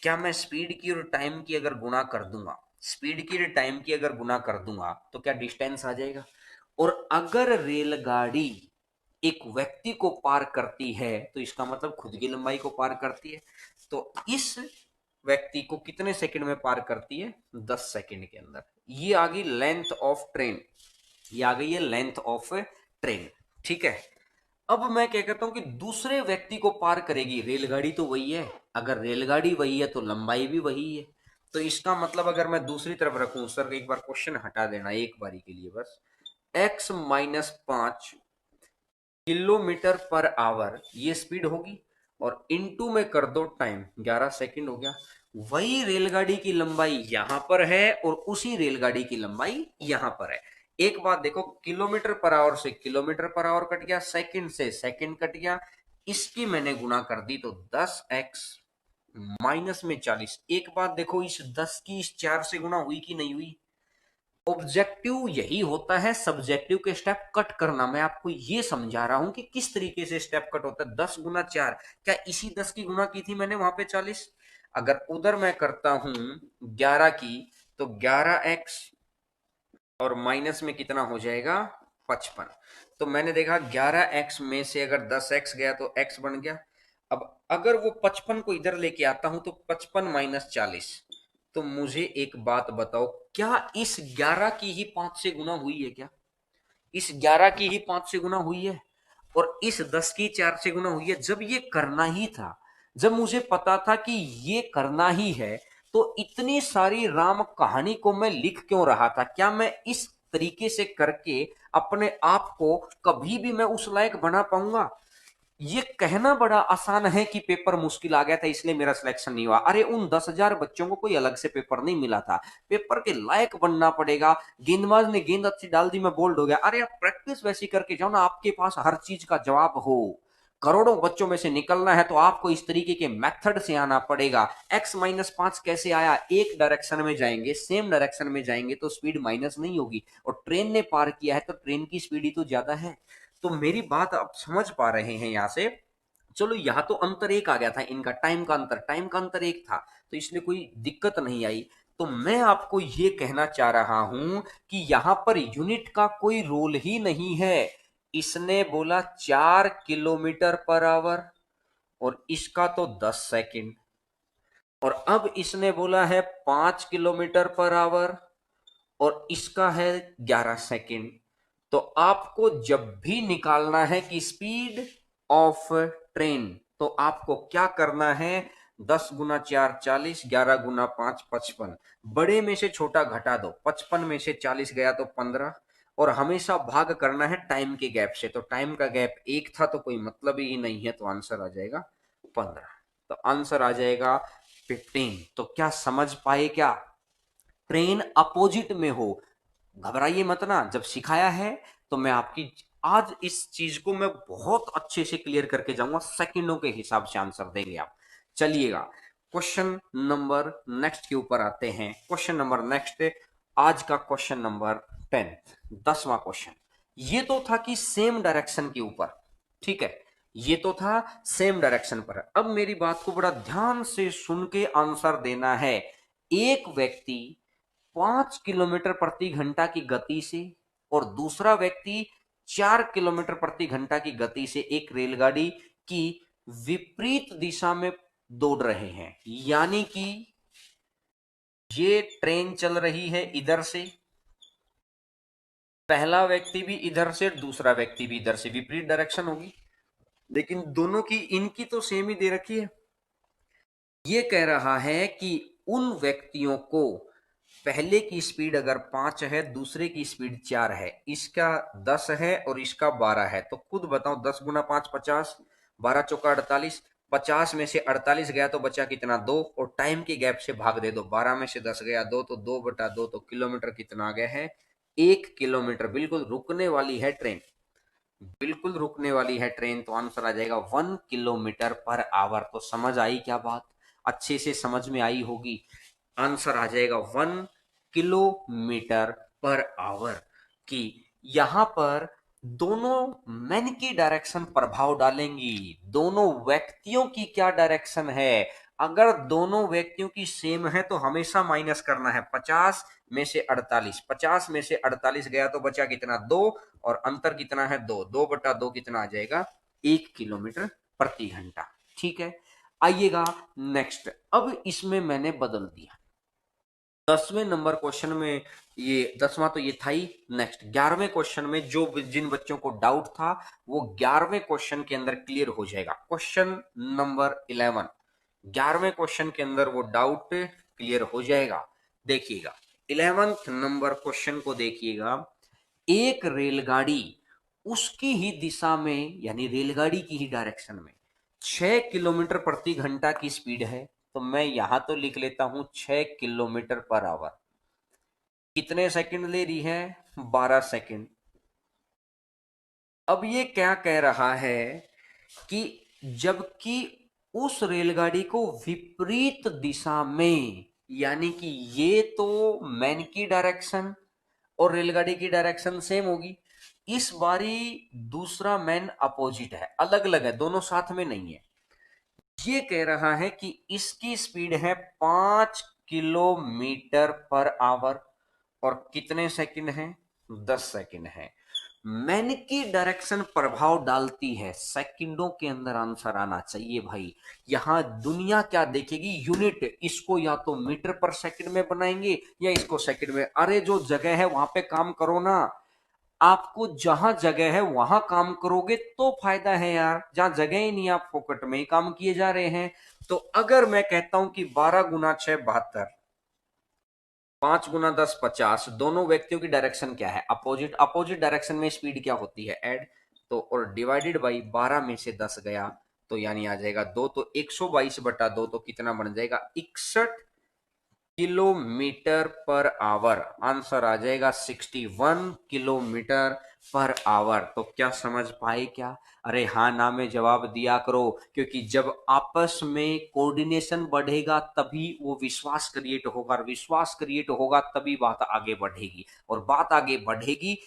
क्या मैं स्पीड की और टाइम की अगर गुना कर दूंगा, स्पीड की और टाइम की अगर गुना कर दूंगा तो क्या डिस्टेंस आ जाएगा। और अगर रेलगाड़ी एक व्यक्ति को पार करती है तो इसका मतलब खुद की लंबाई को पार करती है। तो इस व्यक्ति को कितने सेकंड में पार करती है, 10 सेकंड के अंदर। ये आ गई लेंथ ऑफ ट्रेन, ये आ गई है लेंथ ऑफ ट्रेन, ठीक है। अब मैं क्या कहता हूं कि दूसरे व्यक्ति को पार करेगी, रेलगाड़ी तो वही है, अगर रेलगाड़ी वही है तो लंबाई भी वही है। तो इसका मतलब अगर मैं दूसरी तरफ रखूं, सर एक बार क्वेश्चन हटा देना एक बारी के लिए बस, x - 5 किलोमीटर पर आवर ये स्पीड होगी, और इनटू में कर दो टाइम, 11 सेकंड हो गया। वही रेलगाड़ी की लंबाई यहां पर है और उसी रेलगाड़ी की लंबाई यहां पर है। एक बात देखो, किलोमीटर पर आवर से किलोमीटर पर आवर कट गया, सेकंड से सेकंड कट गया, इसकी मैंने गुना कर दी तो 10x - 40। एक बात देखो, इस 10 की इस 4 से गुना हुई कि नहीं हुई। ऑब्जेक्टिव यही होता है सब्जेक्टिव के स्टेप कट करना। मैं आपको ये समझा रहा हूं कि किस तरीके से स्टेप कट होता है। 10 × 4, क्या इसी 10 की गुना की थी मैंने वहां पे 40। अगर उधर मैं करता हूं 11 की तो 11x और माइनस में कितना हो जाएगा 55। तो मैंने देखा 11x में से अगर 10x गया तो x बन गया। अब अगर वो 55 को इधर लेके आता हूं तो 55 - 40। तो मुझे एक बात बताओ, क्या इस 11 की ही 5 से गुना हुई है क्या, इस 11 की ही 5 से गुना हुई है और इस 10 की 4 से गुना हुई है। जब ये करना ही था, जब मुझे पता था कि ये करना ही है, तो इतनी सारी राम कहानी को मैं लिख क्यों रहा था। क्या मैं इस तरीके से करके अपने आप को कभी भी मैं उस लायक बना पाऊंगा। ये कहना बड़ा आसान है कि पेपर मुश्किल आ गया था इसलिए मेरा सिलेक्शन नहीं हुआ। अरे उन 10,000 बच्चों को कोई अलग से पेपर नहीं मिला था, पेपर के लायक बनना पड़ेगा। गेंदबाज ने गेंद अच्छी डाल दी, मैं बोल्ड हो गया। अरे आप प्रैक्टिस वैसी करके जाओ ना, आपके पास हर चीज का जवाब हो। करोड़ों बच्चों में से निकलना है तो आपको इस तरीके के मेथड से आना पड़ेगा। x-5 कैसे आया? एक डायरेक्शन में जाएंगे, सेम डायरेक्शन में जाएंगे तो स्पीड माइनस नहीं होगी, और ट्रेन ने पार किया है तो ट्रेन की स्पीड ही तो ज्यादा है। तो मेरी बात आप समझ पा रहे हैं यहां से? चलो यहां तो अंतर एक आ गया था, इनका टाइम का अंतर एक था, तो इसलिए कोई दिक्कत नहीं आई। तो मैं आपको ये कहना चाह रहा हूं कि यहां पर यूनिट का कोई रोल ही नहीं है। इसने बोला 4 किलोमीटर पर आवर, और इसका तो 10 सेकंड, और अब इसने बोला है 5 किलोमीटर पर आवर, और इसका है 11 सेकंड। तो आपको जब भी निकालना है कि स्पीड ऑफ ट्रेन, तो आपको क्या करना है? 10 × 4 = 40, 11 × 5 = 55। बड़े में से छोटा घटा दो, 55 में से 40 गया तो 15, और हमेशा भाग करना है टाइम के गैप से। तो टाइम का गैप एक था तो कोई मतलब ही नहीं है, तो आंसर आ जाएगा 15। तो आंसर आ जाएगा 15। तो क्या समझ पाए क्या? ट्रेन अपोजिट में हो, घबराइए मत ना। जब सिखाया है तो मैं आपकी आज इस चीज को मैं बहुत अच्छे से क्लियर करके जाऊंगा, सेकंडों के हिसाब से आंसर देंगे आप। चलिएगा क्वेश्चन नंबर नेक्स्ट के ऊपर आते हैं। क्वेश्चन नंबर नेक्स्ट, आज का क्वेश्चन नंबर 10, 10वां क्वेश्चन। ये तो था कि सेम डायरेक्शन के ऊपर, ठीक है, ये तो था सेम डायरेक्शन पर। अब मेरी बात को बड़ा ध्यान से सुन के आंसर देना है। एक व्यक्ति 5 किलोमीटर प्रति घंटा की गति से, और दूसरा व्यक्ति 4 किलोमीटर प्रति घंटा की गति से एक रेलगाड़ी की विपरीत दिशा में दौड़ रहे हैं। यानी कि ये ट्रेन चल रही है इधर से, पहला व्यक्ति भी इधर से, दूसरा व्यक्ति भी इधर से, विपरीत डायरेक्शन होगी, लेकिन दोनों की इनकी तो सेम ही दे रखी है। ये कह रहा है कि उन व्यक्तियों को पहले की स्पीड अगर 5 है, दूसरे की स्पीड 4 है, इसका 10 है और इसका 12 है, तो खुद बताओ 10 × 5 = 50, 12 × 4 = 48, 50 में से 48 गया तो बचा कितना? 2, और टाइम के गैप से भाग दे दो, 12 में से 10 गया 2, तो 2/2, तो किलोमीटर कितना आ गया है? 1 किलोमीटर। बिल्कुल रुकने वाली है ट्रेन, बिल्कुल रुकने वाली है ट्रेन, तो आंसर आ जाएगा 1 किलोमीटर पर आवर। तो समझ आई क्या बात? अच्छे से समझ में आई होगी। आंसर आ जाएगा 1 किलोमीटर पर आवर। कि यहां पर दोनों मैन की डायरेक्शन प्रभाव डालेंगी, दोनों व्यक्तियों की क्या डायरेक्शन है। अगर दोनों व्यक्तियों की सेम है तो हमेशा माइनस करना है, 50 में से 48, 50 में से 48 गया तो बचा कितना? 2, और अंतर कितना है? 2, 2/2 कितना आ जाएगा? 1 किलोमीटर प्रति घंटा। ठीक है, आइएगा नेक्स्ट। अब इसमें मैंने बदल दिया 10वें नंबर क्वेश्चन में, ये 10वां तो ये था ही। नेक्स्ट 11वें क्वेश्चन में जो जिन बच्चों को डाउट था वो 11वें क्वेश्चन के अंदर क्लियर हो जाएगा। क्वेश्चन नंबर 11, 11वें क्वेश्चन के अंदर वो डाउट क्लियर हो जाएगा। देखिएगा 11th नंबर क्वेश्चन को देखिएगा। एक रेलगाड़ी उसकी ही दिशा में, यानी रेलगाड़ी की ही डायरेक्शन में 6 किलोमीटर प्रति घंटा की स्पीड है, तो मैं यहां तो लिख लेता हूं 6 किलोमीटर पर आवर। कितने सेकंड ले रही है? 12 सेकंड। अब ये क्या कह रहा है कि जबकि उस रेलगाड़ी को विपरीत दिशा में, यानी कि ये तो मैन की डायरेक्शन और रेलगाड़ी की डायरेक्शन सेम होगी, इस बारी दूसरा मैन अपोजिट है, अलग अलग है, दोनों साथ में नहीं है। ये कह रहा है कि इसकी स्पीड है 5 किलोमीटर पर आवर, और कितने सेकंड है? 10 सेकंड है। मैन की डायरेक्शन प्रभाव डालती है, सेकंडों के अंदर आंसर आना चाहिए भाई। यहां दुनिया क्या देखेगी? यूनिट। इसको या तो मीटर पर सेकंड में बनाएंगे या इसको सेकंड में। अरे जो जगह है वहां पे काम करो ना, आपको जहां जगह है वहां काम करोगे तो फायदा है यार, जहां जगह ही नहीं, आप फोकट में ही काम किए जा रहे हैं। तो अगर मैं कहता हूं कि 12 × 6 = 72, 5 × 10 = 50, दोनों व्यक्तियों की डायरेक्शन क्या है? अपोजिट। अपोजिट डायरेक्शन में स्पीड क्या होती है? ऐड। तो और डिवाइडेड बाई 12 में से 10 गया तो यानी आ जाएगा 2, तो 122/2, तो कितना बन जाएगा? 61 किलोमीटर पर आवर, आंसर आ जाएगा 61 किलोमीटर पर आवर। तो क्या समझ पाए क्या? अरे हाँ ना में जवाब दिया करो, क्योंकि जब आपस में कोऑर्डिनेशन बढ़ेगा तभी वो विश्वास क्रिएट होगा, और विश्वास क्रिएट होगा तभी बात आगे बढ़ेगी, और बात आगे बढ़ेगी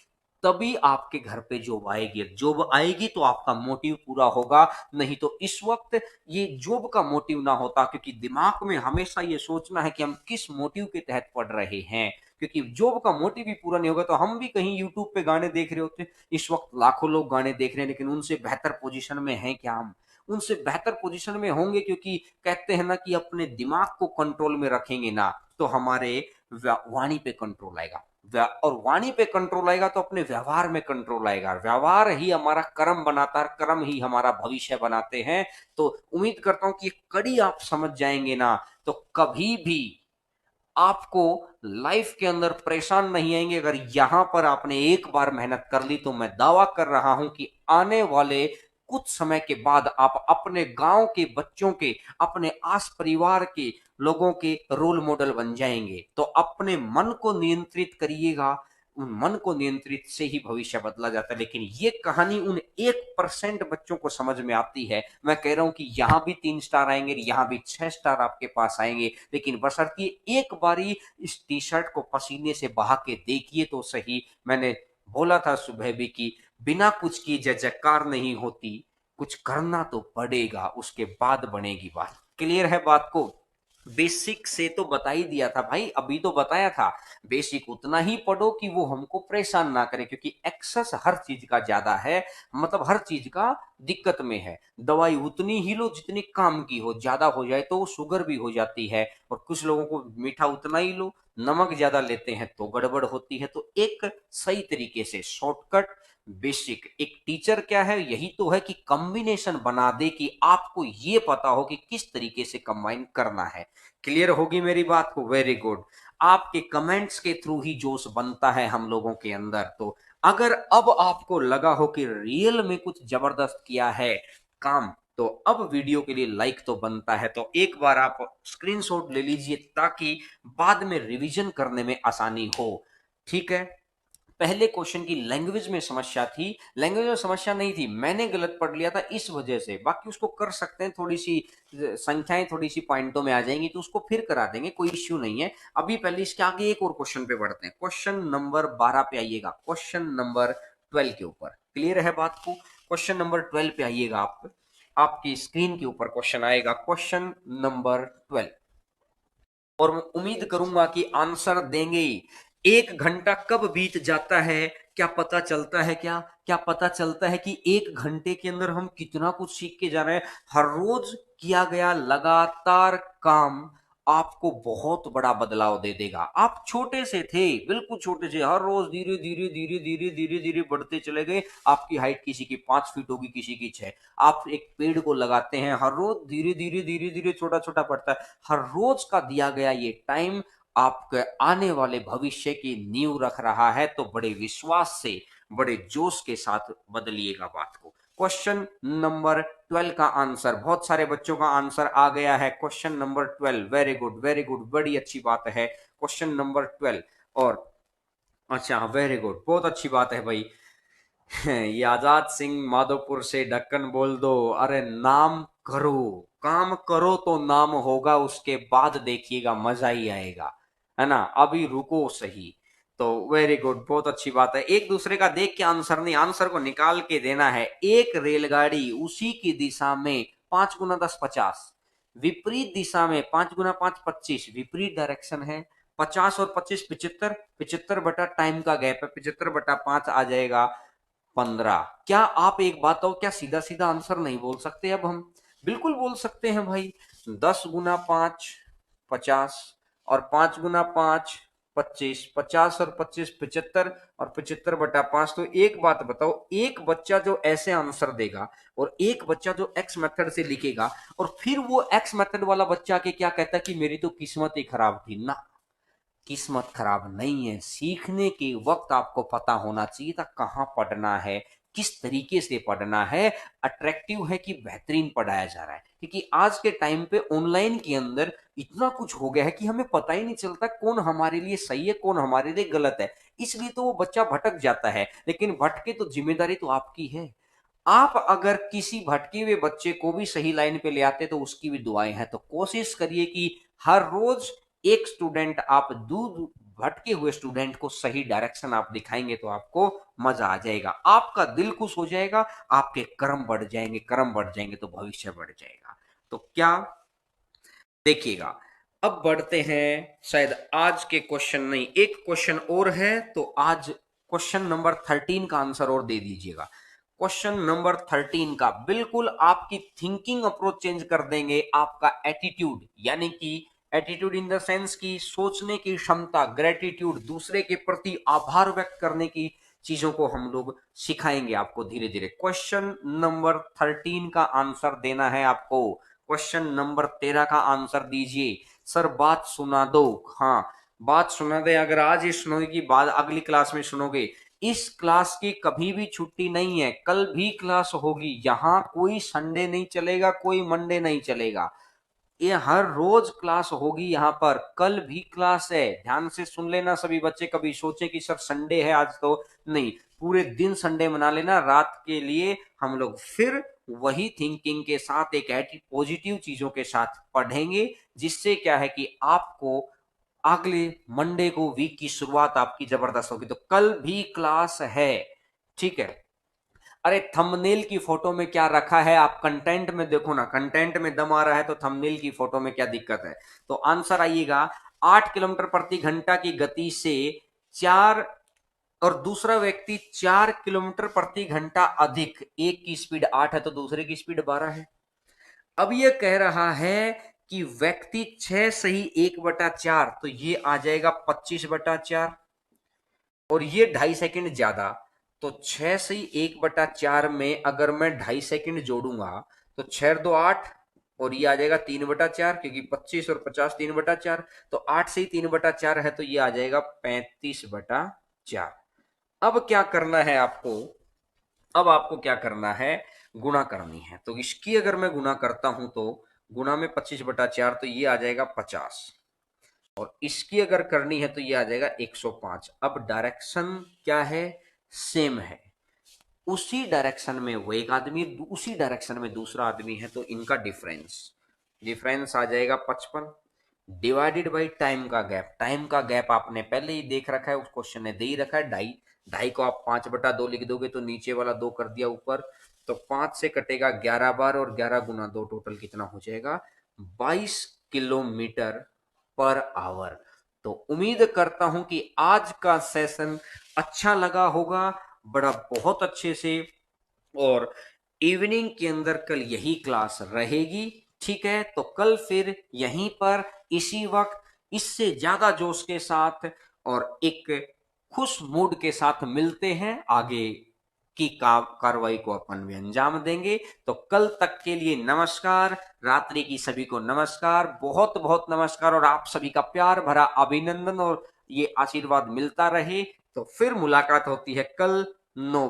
तभी आपके घर पे जॉब आएगी। जॉब आएगी तो आपका मोटिव पूरा होगा, नहीं तो इस वक्त ये जॉब का मोटिव ना होता, क्योंकि दिमाग में हमेशा ये सोचना है कि हम किस मोटिव के तहत पढ़ रहे हैं, क्योंकि जॉब का मोटिव ही पूरा नहीं होगा तो हम भी कहीं यूट्यूब पे गाने देख रहे होते। इस वक्त लाखों लोग गाने देख रहे हैं, लेकिन उनसे बेहतर पोजीशन में हैं क्या हम? उनसे बेहतर पोजीशन में होंगे, क्योंकि कहते हैं ना कि अपने दिमाग को कंट्रोल में रखेंगे ना तो हमारे वाणी पे कंट्रोल आएगा, और वाणी पे कंट्रोल आएगा तो अपने व्यवहार में कंट्रोल आएगा, व्यवहार ही हमारा कर्म बनाता है, कर्म ही हमारा भविष्य बनाते हैं। तो उम्मीद करता हूं कि ये कड़ी आप समझ जाएंगे ना तो कभी भी आपको लाइफ के अंदर परेशान नहीं आएंगे। अगर यहां पर आपने एक बार मेहनत कर ली तो मैं दावा कर रहा हूं कि आने वाले कुछ समय के बाद आप अपने गांव के बच्चों के, अपने आस परिवार के लोगों के रोल मॉडल बन जाएंगे। तो अपने मन को नियंत्रित करिएगा, उन मन को नियंत्रित से ही भविष्य बदला जाता है। लेकिन ये कहानी उन 1% बच्चों को समझ में आती है। मैं कह रहा हूं कि यहां भी 3 स्टार आएंगे, यहां भी 6 स्टार आपके पास आएंगे, लेकिन बशर्ते एक बारी इस टी शर्ट को पसीने से बहा के देखिए तो सही। मैंने बोला था सुबह भी कि बिना कुछ की जय जयकार नहीं होती, कुछ करना तो पड़ेगा, उसके बाद बनेगी बात। क्लियर है बात को? बेसिक से तो बता ही दिया था भाई, अभी तो बताया था। बेसिक उतना ही पढ़ो कि वो हमको परेशान ना करे, क्योंकि एक्सेस हर चीज का ज्यादा है, मतलब हर चीज का दिक्कत में है। दवाई उतनी ही लो जितनी काम की हो, ज्यादा हो जाए तो शुगर भी हो जाती है, और कुछ लोगों को मीठा उतना ही लो, नमक ज्यादा लेते हैं तो गड़बड़ होती है। तो एक सही तरीके से शॉर्टकट बेसिक, एक टीचर क्या है, यही तो है कि कॉम्बिनेशन बना दे कि आपको ये पता हो कि किस तरीके से कंबाइन करना है। क्लियर होगी मेरी बात को? Very good. आपके कमेंट्स के थ्रू ही जोश बनता है हम लोगों के अंदर। तो अगर अब आपको लगा हो कि रियल में कुछ जबरदस्त किया है काम, तो अब वीडियो के लिए लाइक तो बनता है। तो एक बार आप स्क्रीनशॉट ले लीजिए ताकि बाद में रिवीजन करने में आसानी हो। ठीक है? पहले क्वेश्चन की लैंग्वेज में समस्या थी, लैंग्वेज में समस्या नहीं थी, मैंने गलत पढ़ लिया था इस वजह से। बाकी उसको कर सकते हैं, थोड़ी सी संख्याएं थोड़ी सी पॉइंटों में आ जाएंगी तो उसको फिर करा देंगे, कोई इश्यू नहीं है। अभी पहले इसके आगे एक और क्वेश्चन पे बढ़ते हैं। क्वेश्चन नंबर 12 पे आइएगा, क्वेश्चन नंबर 12 के ऊपर। क्लियर है बात को? क्वेश्चन नंबर 12 पे आइएगा, आप आपकी स्क्रीन के ऊपर क्वेश्चन आएगा, क्वेश्चन नंबर 12। और मैं उम्मीद करूंगा कि आंसर देंगे ही। 1 घंटा कब बीत जाता है क्या पता चलता है क्या? क्या पता चलता है कि 1 घंटे के अंदर हम कितना कुछ सीख के जा रहे हैं। हर रोज किया गया लगातार काम आपको बहुत बड़ा बदलाव दे देगा। आप छोटे से थे, बिल्कुल छोटे से, हर रोज धीरे धीरे धीरे धीरे धीरे धीरे बढ़ते चले गए। आपकी हाइट किसी की 5 फीट होगी, किसी की 6। आप एक पेड़ को लगाते हैं, हर रोज धीरे धीरे धीरे धीरे छोटा छोटा बढ़ता है। हर रोज का दिया गया ये टाइम आपके आने वाले भविष्य की नींव रख रहा है। तो बड़े विश्वास से, बड़े जोश के साथ बदलिएगा बात को। क्वेश्चन नंबर 12 का आंसर, बहुत सारे बच्चों का आंसर आ गया है। Question number 12, very good very good, बड़ी अच्छी बात है। क्वेश्चन नंबर 12, और अच्छा, वेरी गुड, बहुत अच्छी बात है भाई। ये आजाद सिंह माधोपुर से ढक्कन बोल दो। अरे नाम करो, काम करो तो नाम होगा, उसके बाद देखिएगा मजा ही आएगा, है ना? अभी रुको सही। तो वेरी गुड, बहुत अच्छी बात है। एक दूसरे का देख के आंसर नहीं, आंसर को निकाल के देना है। एक रेलगाड़ी उसी की दिशा में 5 × 10 = 50, विपरीत दिशा में 5 × 5 = 25, विपरीत डायरेक्शन है। 50 और 25 75, 75 बटा टाइम का गैप है, 75/5 आ जाएगा 15। क्या आप एक बात हो, क्या सीधा सीधा आंसर नहीं बोल सकते? अब हम बिल्कुल बोल सकते हैं भाई। 10 × 5 = 50, और 5 × 5 = 25, 50 और 25 75, और 75/5। तो एक बात बताओ, एक बच्चा जो ऐसे आंसर देगा और एक बच्चा जो एक्स मेथड से लिखेगा, और फिर वो एक्स मेथड वाला बच्चा के क्या कहता है कि मेरी तो किस्मत ही खराब थी ना। किस्मत खराब नहीं है, सीखने के वक्त आपको पता होना चाहिए था कहाँ पढ़ना है, किस तरीके से पढ़ना है, अट्रैक्टिव है कि बेहतरीन पढ़ाया जा रहा है। क्योंकि आज के टाइम पे ऑनलाइन के अंदर इतना कुछ हो गया है कि हमें पता ही नहीं चलता कौन हमारे लिए सही है, कौन हमारे लिए गलत है। इसलिए तो वो बच्चा भटक जाता है, लेकिन भटके तो जिम्मेदारी तो आपकी है। आप अगर किसी भटके हुए बच्चे को भी सही लाइन पे ले आते तो उसकी भी दुआएं हैं। तो कोशिश करिए कि हर रोज एक स्टूडेंट आप दूर भटके हुए स्टूडेंट को सही डायरेक्शन आप दिखाएंगे तो आपको मजा आ जाएगा, आपका दिल खुश हो जाएगा, आपके कर्म बढ़ जाएंगे, कर्म बढ़ जाएंगे तो भविष्य बढ़ जाएगा। तो क्या देखिएगा, अब बढ़ते हैं, शायद आज के क्वेश्चन नहीं, एक क्वेश्चन और है, तो आज क्वेश्चन नंबर 13 का आंसर और दे दीजिएगा। क्वेश्चन नंबर 13 का बिल्कुल आपकी थिंकिंग अप्रोच चेंज कर देंगे, आपका एटीट्यूड, यानी कि एटीट्यूड इन द सेंस की सोचने की क्षमता, ग्रेटिट्यूड, दूसरे के प्रति आभार व्यक्त करने की चीजों को हम लोग सिखाएंगे आपको धीरे धीरे। क्वेश्चन नंबर 13 का आंसर देना है आपको। क्वेश्चन नंबर 13 का आंसर दीजिए। सर बात सुना दो। हाँ, बात सुना दे, अगर आज ही सुनोगे कि बाद अगली क्लास में सुनोगे। इस क्लास की कभी भी छुट्टी नहीं है, कल भी क्लास होगी। यहां कोई संडे नहीं चलेगा, कोई मंडे नहीं चलेगा, ये हर रोज क्लास होगी यहाँ पर। कल भी क्लास है, ध्यान से सुन लेना सभी बच्चे। कभी सोचे कि सर संडे है आज, तो नहीं, पूरे दिन संडे मना लेना। रात के लिए हम लोग फिर वही थिंकिंग के साथ एक पॉजिटिव चीजों के साथ पढ़ेंगे, जिससे क्या है कि आपको अगले मंडे को वीक की शुरुआत आपकी जबरदस्त होगी। तो कल भी क्लास है, ठीक है। अरे थंबनेल की फोटो में क्या रखा है, आप कंटेंट में देखो ना, कंटेंट में दम आ रहा है तो थंबनेल की फोटो में क्या दिक्कत है। तो आंसर आइएगा, 8 किलोमीटर प्रति घंटा की गति से 4, और दूसरा व्यक्ति 4 किलोमीटर प्रति घंटा अधिक, एक की स्पीड 8 है तो दूसरे की स्पीड 12 है। अब यह कह रहा है कि व्यक्ति 6 सही 1/4, तो ये आ जाएगा 25/4, और ये 2.5 सेकंड ज्यादा। तो 6 से 1/4 में अगर मैं 2.5 सेकंड जोड़ूंगा तो 6 2 8, और ये आ जाएगा 3/4, क्योंकि 25 और 50 3/4। तो 8 से ही 3/4 है, तो ये आ जाएगा 35/4। अब क्या करना है आपको, अब आपको क्या करना है, गुणा करनी है। तो इसकी अगर मैं गुणा करता हूं तो गुणा में 25/4, तो ये आ जाएगा 50, और इसकी अगर करनी है तो ये आ जाएगा 105। अब डायरेक्शन क्या है, सेम है। उसी डायरेक्शन में वो एक आदमी, उसी डायरेक्शन में दूसरा आदमी है, तो इनका डिफरेंस डिफरेंस आ जाएगा 55 डिवाइडेड बाई टाइम का गैप। टाइम का गैप आपने पहले ही देख रखा है, उस क्वेश्चन ने दे ही रखा है 2.5। 2.5 को आप 5/2 लिख दोगे तो नीचे वाला 2 कर दिया ऊपर, तो 5 से कटेगा 11 बार, और 11 गुना 2 टोटल कितना हो जाएगा, 22 किलोमीटर पर आवर। तो उम्मीद करता हूं कि आज का सेशन अच्छा लगा होगा, बड़ा बहुत अच्छे से। और इवनिंग के अंदर कल यही क्लास रहेगी, ठीक है। तो कल फिर यहीं पर इसी वक्त इससे ज्यादा जोश के साथ और एक खुश मूड के साथ मिलते हैं, आगे की कार्रवाई को अपन भी अंजाम देंगे। तो कल तक के लिए नमस्कार, रात्रि की सभी को नमस्कार, बहुत बहुत नमस्कार, और आप सभी का प्यार भरा अभिनंदन और ये आशीर्वाद मिलता रहे। तो फिर मुलाकात होती है कल 9